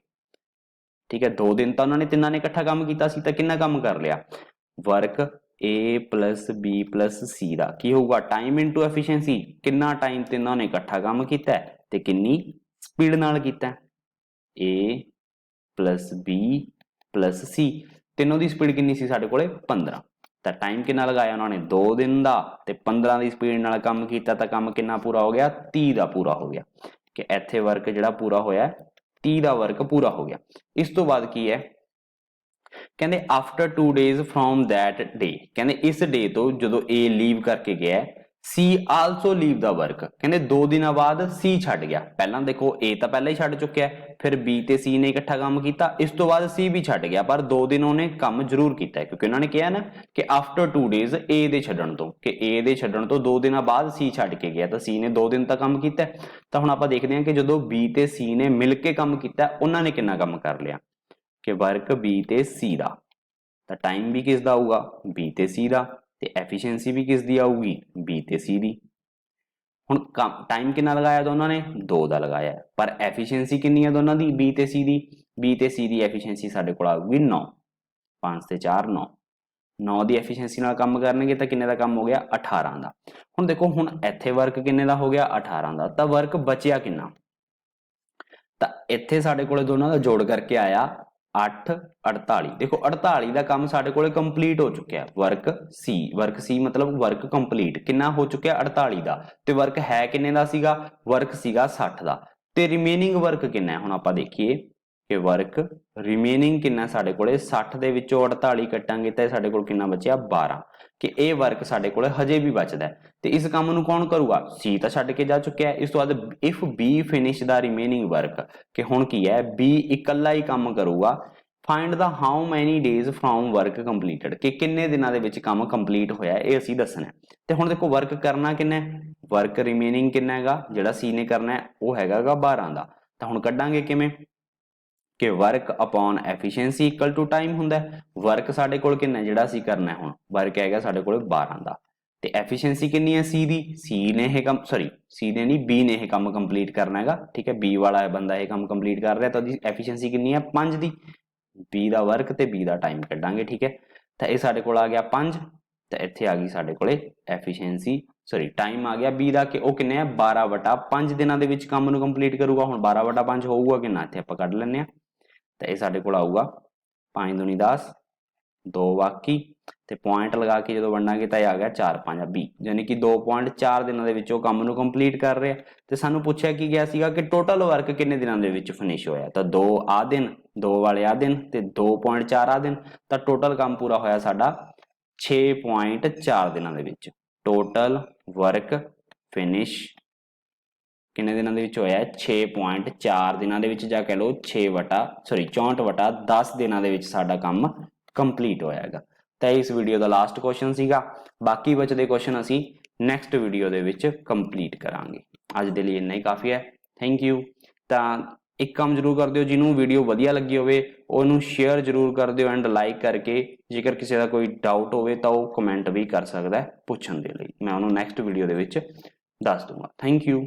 Speaker 1: ਠੀਕ ਹੈ 2 ਦਿਨ ਤਾਂ ਉਹਨਾਂ ਨੇ ਤਿੰਨਾਂ ਨੇ ਇਕੱਠਾ ਕੰਮ ਕੀਤਾ ਸੀ ਤਾਂ ਕਿੰਨਾ ਕੰਮ ਕਰ ਲਿਆ। Work A plus B plus C ਦਾ ਕੀ ਹੋਊਗਾ ਟਾਈਮ ਇਨਟੂ ਐਫੀਸ਼ੀਐਂਸੀ, ਕਿੰਨਾ ਟਾਈਮ ਤਿੰਨਾਂ ਨੇ ਇਕੱਠਾ ਕੰਮ ਕੀਤਾ ਤੇ ਕਿੰਨੀ ਸਪੀਡ ਨਾਲ ਕੀਤਾ। A plus B plus C ਤਿੰਨੋਂ ਦੀ ਸਪੀਡ ਕਿੰਨੀ ਸੀ ਸਾਡੇ ਕੋਲੇ 15, ਤਾਂ ਟਾਈਮ ਕਿੰਨਾ ਲਗਾਇਆ ਉਹਨਾਂ ਨੇ 2 ਦਿਨ ਦਾ ਤੇ 15 ਦੀ ਸਪੀਡ ਨਾਲ ਕੰਮ ਕੀਤਾ ਤਾਂ ਕੰਮ ਕਿੰਨਾ ਪੂਰਾ ਹੋ ਗਿਆ 30 ਦਾ ਪੂਰਾ ਹੋ ਗਿਆ, ਕਿ ਇੱਥੇ ਵਰਕ ਜਿਹੜਾ ਪੂਰਾ ਹੋਇਆ 30 ਦਾ ਵਰਕ ਪੂਰਾ ਹੋ ਗਿਆ। ਇਸ ਤੋਂ ਬਾਅਦ ਕੀ ਹੈ ਕਹਿੰਦੇ after 2 days from that day, ਕਹਿੰਦੇ ਇਸ ਡੇ ਤੋਂ ਜਦੋਂ A ਲੀਵ ਕਰਕੇ ਗਿਆ C also leave the work, ਕਹਿੰਦੇ 2 ਦਿਨਾਂ ਬਾਅਦ C ਛੱਡ ਗਿਆ। ਪਹਿਲਾਂ ਦੇਖੋ A ਤਾਂ ਪਹਿਲਾਂ ਹੀ ਛੱਡ ਚੁੱਕਿਆ, ਫਿਰ B ਤੇ C ਨੇ ਇਕੱਠਾ ਕੰਮ ਕੀਤਾ, ਇਸ ਤੋਂ ਬਾਅਦ C ਵੀ ਛੱਡ ਗਿਆ, ਪਰ 2 ਦਿਨ ਉਹਨੇ ਕੰਮ ਜ਼ਰੂਰ ਕੀਤਾ ਕਿਉਂਕਿ ਉਹਨਾਂ ਨੇ ਕਿਹਾ ਨਾ ਕਿ ਆਫਟਰ 2 days A ਦੇ ਛੱਡਣ ਤੋਂ, ਕਿ A ਦੇ ਛੱਡਣ ਤੋਂ 2 ਦਿਨਾਂ ਬਾਅਦ C ਛੱਡ ਕੇ ਗਿਆ ਤਾਂ C ਨੇ 2 ਦਿਨ ਤਾਂ ਕੰਮ ਕੀਤਾ। ਤਾਂ ਹੁਣ ਆਪਾਂ ਦੇਖਦੇ ਹਾਂ ਕਿ ਜਦੋਂ B ਤੇ C ਨੇ ਮਿਲ ਕੇ ਕੰਮ ਕੀਤਾ ਉਹਨਾਂ ਨੇ ਕਿੰਨਾ ਕੰਮ ਕਰ ਲਿਆ, ਕਿ ਵਰਕ B ਤੇ C ਦਾ, ਤਾਂ ਟਾਈਮ ਵੀ ਕਿਸ ਦਾ ਆਊਗਾ B ਤੇ C ਦਾ ਤੇ ਐਫੀਸ਼ੀਐਂਸੀ ਵੀ ਕਿਸ ਦੀ ਆਊਗੀ B ਤੇ C ਦੀ। ਹੁਣ ਟਾਈਮ ਕਿੰਨਾ ਲਗਾਇਆ ਦੋਨਾਂ ਨੇ 2 ਦਾ ਲਗਾਇਆ, ਪਰ ਐਫੀਸ਼ੀਐਂਸੀ ਕਿੰਨੀ ਹੈ ਦੋਨਾਂ ਦੀ B ਤੇ C ਦੀ, B ਤੇ C ਦੀ ਐਫੀਸ਼ੀਐਂਸੀ ਸਾਡੇ ਕੋਲ ਆਊਗੀ 9, 5 ਤੇ 4 9, 9 ਦੀ ਐਫੀਸ਼ੀਐਂਸੀ ਨਾਲ ਕੰਮ ਕਰਨਗੇ ਤਾਂ ਕਿੰਨੇ ਦਾ ਕੰਮ ਹੋ ਗਿਆ 18 ਦਾ। ਹੁਣ ਦੇਖੋ ਹੁਣ ਇੱਥੇ ਵਰਕ ਕਿੰਨੇ ਦਾ ਹੋ ਗਿਆ 18 ਦਾ, ਤਾਂ ਵਰਕ ਬਚਿਆ ਕਿੰਨਾ, ਤਾਂ ਇੱਥੇ ਸਾਡੇ ਕੋਲੇ ਦੋਨਾਂ ਦਾ ਜੋੜ ਕਰਕੇ ਆਇਆ 8 48। ਦੇਖੋ 48 ਦਾ ਕੰਮ ਸਾਡੇ ਕੋਲੇ ਕੰਪਲੀਟ ਹੋ ਚੁੱਕਿਆ, ਵਰਕ C ਮਤਲਬ ਵਰਕ ਕੰਪਲੀਟ ਕਿੰਨਾ ਹੋ ਚੁੱਕਿਆ 48 ਦਾ, ਤੇ ਵਰਕ ਹੈ ਕਿੰਨੇ ਦਾ ਸੀਗਾ ਵਰਕ ਸੀਗਾ 60 ਦਾ, ਤੇ ਰਿਮੇਨਿੰਗ ਵਰਕ ਕਿੰਨਾ ਹੈ ਹੁਣ ਆਪਾਂ ਦੇਖੀਏ ਕਿ ਵਰਕ ਰਿਮੇਨਿੰਗ ਕਿੰਨਾ ਸਾਡੇ ਕੋਲੇ 60 ਦੇ ਵਿੱਚੋਂ 48 ਕੱਟਾਂਗੇ ਤਾਂ ਸਾਡੇ ਕੋਲ ਕਿੰਨਾ ਬਚਿਆ 12, ਕਿ ਇਹ ਵਰਕ ਸਾਡੇ ਕੋਲੇ ਹਜੇ ਵੀ ਬਚਦਾ ਤੇ ਇਸ ਕੰਮ ਨੂੰ ਕੌਣ ਕਰੂਗਾ C ਤਾਂ ਛੱਡ ਕੇ ਜਾ ਚੁੱਕਿਆ। ਇਸ ਤੋਂ ਬਾਅਦ if B finish the remaining work, ਕਿ ਹੁਣ ਕੀ ਹੈ B ਇਕੱਲਾ ਹੀ ਕੰਮ ਕਰੂਗਾ। Find the how many days from work completed, ਕਿ ਕਿੰਨੇ ਦਿਨਾਂ ਦੇ ਵਿੱਚ ਕੰਮ ਕੰਪਲੀਟ ਹੋਇਆ ਇਹ ਅਸੀਂ ਦੱਸਣਾ। ਤੇ ਹੁਣ ਦੇਖੋ ਵਰਕ ਕਰਨਾ ਕਿੰਨਾ, ਵਰਕ ਰਿਮੇਨਿੰਗ ਕਿੰਨਾ ਹੈਗਾ ਜਿਹੜਾ C ਨੇ ਕਰਨਾ ਉਹ ਹੈਗਾ 12 ਦਾ, ਤਾਂ ਹੁਣ ਕੱਢਾਂਗੇ ਕਿਵੇਂ ਕਿ work upon efficiency equal to time ਹੁੰਦਾ। ਵਰਕ ਸਾਡੇ ਕੋਲ ਕਿੰਨਾ ਜਿਹੜਾ ਅਸੀਂ ਕਰਨਾ ਹੁਣ ਵਰਕ ਹੈਗਾ ਸਾਡੇ ਕੋਲ 12 ਦਾ, ਤੇ ਐਫੀਸ਼ੀਐਂਸੀ ਕਿੰਨੀ ਹੈ C ਦੀ, C ਨੇ ਇਹ ਕੰਮ C ਨੇ ਨਹੀਂ B ਨੇ ਇਹ ਕੰਮ ਕੰਪਲੀਟ ਕਰਨਾ ਹੈਗਾ। ਠੀਕ ਹੈ B ਵਾਲਾ ਬੰਦਾ ਇਹ ਕੰਮ ਕੰਪਲੀਟ ਕਰ ਰਿਹਾ ਤਾਂ ਉਹਦੀ ਐਫੀਸ਼ੀਐਂਸੀ ਕਿੰਨੀ ਹੈ 5 ਦੀ, B ਦਾ ਵਰਕ ਤੇ B ਦਾ ਟਾਈਮ ਕੱਢਾਂਗੇ। ਠੀਕ ਹੈ ਤਾਂ ਇਹ ਸਾਡੇ ਕੋਲ ਆ ਗਿਆ 5, ਤਾਂ ਇੱਥੇ ਆ ਗਈ ਸਾਡੇ ਕੋਲੇ ਐਫੀਸ਼ੀਐਂਸੀ ਟਾਈਮ ਆ ਗਿਆ B ਦਾ ਕਿ ਉਹ ਕਿੰਨੇ ਆ 12/5 ਦਿਨਾਂ ਦੇ ਵਿੱਚ ਕੰਮ ਨੂੰ ਕੰਪਲੀਟ ਕਰੂਗਾ। ਹੁਣ 12/5 ਹੋਊਗਾ ਕਿੰਨਾ ਇੱਥੇ ਆਪਾਂ ਕੱਢ ਲੈਂਦੇ ਹਾਂ, ਤਾਂ ਇਹ ਸਾਡੇ ਕੋਲ ਆਊਗਾ 5 ਦੂਣੀ 10 2 ਬਾਕੀ ਤੇ ਪੁਆਇੰਟ ਲਗਾ ਕੇ ਜਦੋਂ ਵੰਡਾਂਗੇ ਤਾਂ ਇਹ ਆ ਗਿਆ 4 5 20, ਯਾਨੀ ਕਿ 2.4 ਦਿਨਾਂ ਦੇ ਵਿੱਚ ਉਹ ਕੰਮ ਨੂੰ ਕੰਪਲੀਟ ਕਰ ਰਿਹਾ। ਤੇ ਸਾਨੂੰ ਪੁੱਛਿਆ ਕੀ ਗਿਆ ਸੀਗਾ ਕਿ ਟੋਟਲ ਵਰਕ ਕਿੰਨੇ ਦਿਨਾਂ ਦੇ ਵਿੱਚ ਫਿਨਿਸ਼ ਹੋਇਆ, ਤਾਂ 2 ਆ ਦਿਨ 2 ਵਾਲੇ ਆ ਦਿਨ ਤੇ 2.4 ਆ ਦਿਨ, ਤਾਂ ਟੋਟਲ ਕੰਮ ਪੂਰਾ ਹੋਇਆ ਸਾਡਾ 6.4 ਦਿਨਾਂ ਦੇ ਵਿੱਚ। ਟੋਟਲ ਵਰਕ ਫਿਨਿਸ਼ ਕਿੰਨੇ ਦਿਨਾਂ ਦੇ ਵਿੱਚ ਹੋਇਆ 6.4 ਦਿਨਾਂ ਦੇ ਵਿੱਚ, ਜਾਂ ਕਹਿ ਲਓ 64/10 ਦਿਨਾਂ ਦੇ ਵਿੱਚ ਸਾਡਾ ਕੰਮ ਕੰਪਲੀਟ ਹੋਇਆ ਹੈਗਾ। ਤਾਂ ਇਸ ਵੀਡੀਓ ਦਾ ਲਾਸਟ ਕੁਐਸਚਨ ਸੀਗਾ, ਬਾਕੀ ਬਚਦੇ ਕੁਐਸਚਨ ਅਸੀਂ ਨੈਕਸਟ ਵੀਡੀਓ ਦੇ ਵਿੱਚ ਕੰਪਲੀਟ ਕਰਾਂਗੇ। ਅੱਜ ਦੇ ਲਈ ਇੰਨਾ ਹੀ ਕਾਫੀ ਹੈ, ਥੈਂਕ ਯੂ। ਤਾਂ ਇੱਕ ਕੰਮ ਜ਼ਰੂਰ ਕਰ ਦਿਓ, ਜਿਹਨੂੰ ਵੀਡੀਓ ਵਧੀਆ ਲੱਗੀ ਹੋਵੇ ਉਹਨੂੰ ਸ਼ੇਅਰ ਜ਼ਰੂਰ ਕਰ ਦਿਓ ਐਂਡ ਲਾਈਕ ਕਰਕੇ। ਜੇਕਰ ਕਿਸੇ ਦਾ ਕੋਈ ਡਾਊਟ ਹੋਵੇ ਤਾਂ ਉਹ ਕਮੈਂਟ ਵੀ ਕਰ ਸਕਦਾ ਹੈ ਪੁੱਛਣ ਦੇ ਲਈ, ਮੈਂ ਉਹਨੂੰ ਨੈਕਸਟ ਵੀਡੀਓ ਦੇ ਵਿੱਚ ਦੱਸ ਦੂੰਗਾ। Thank you.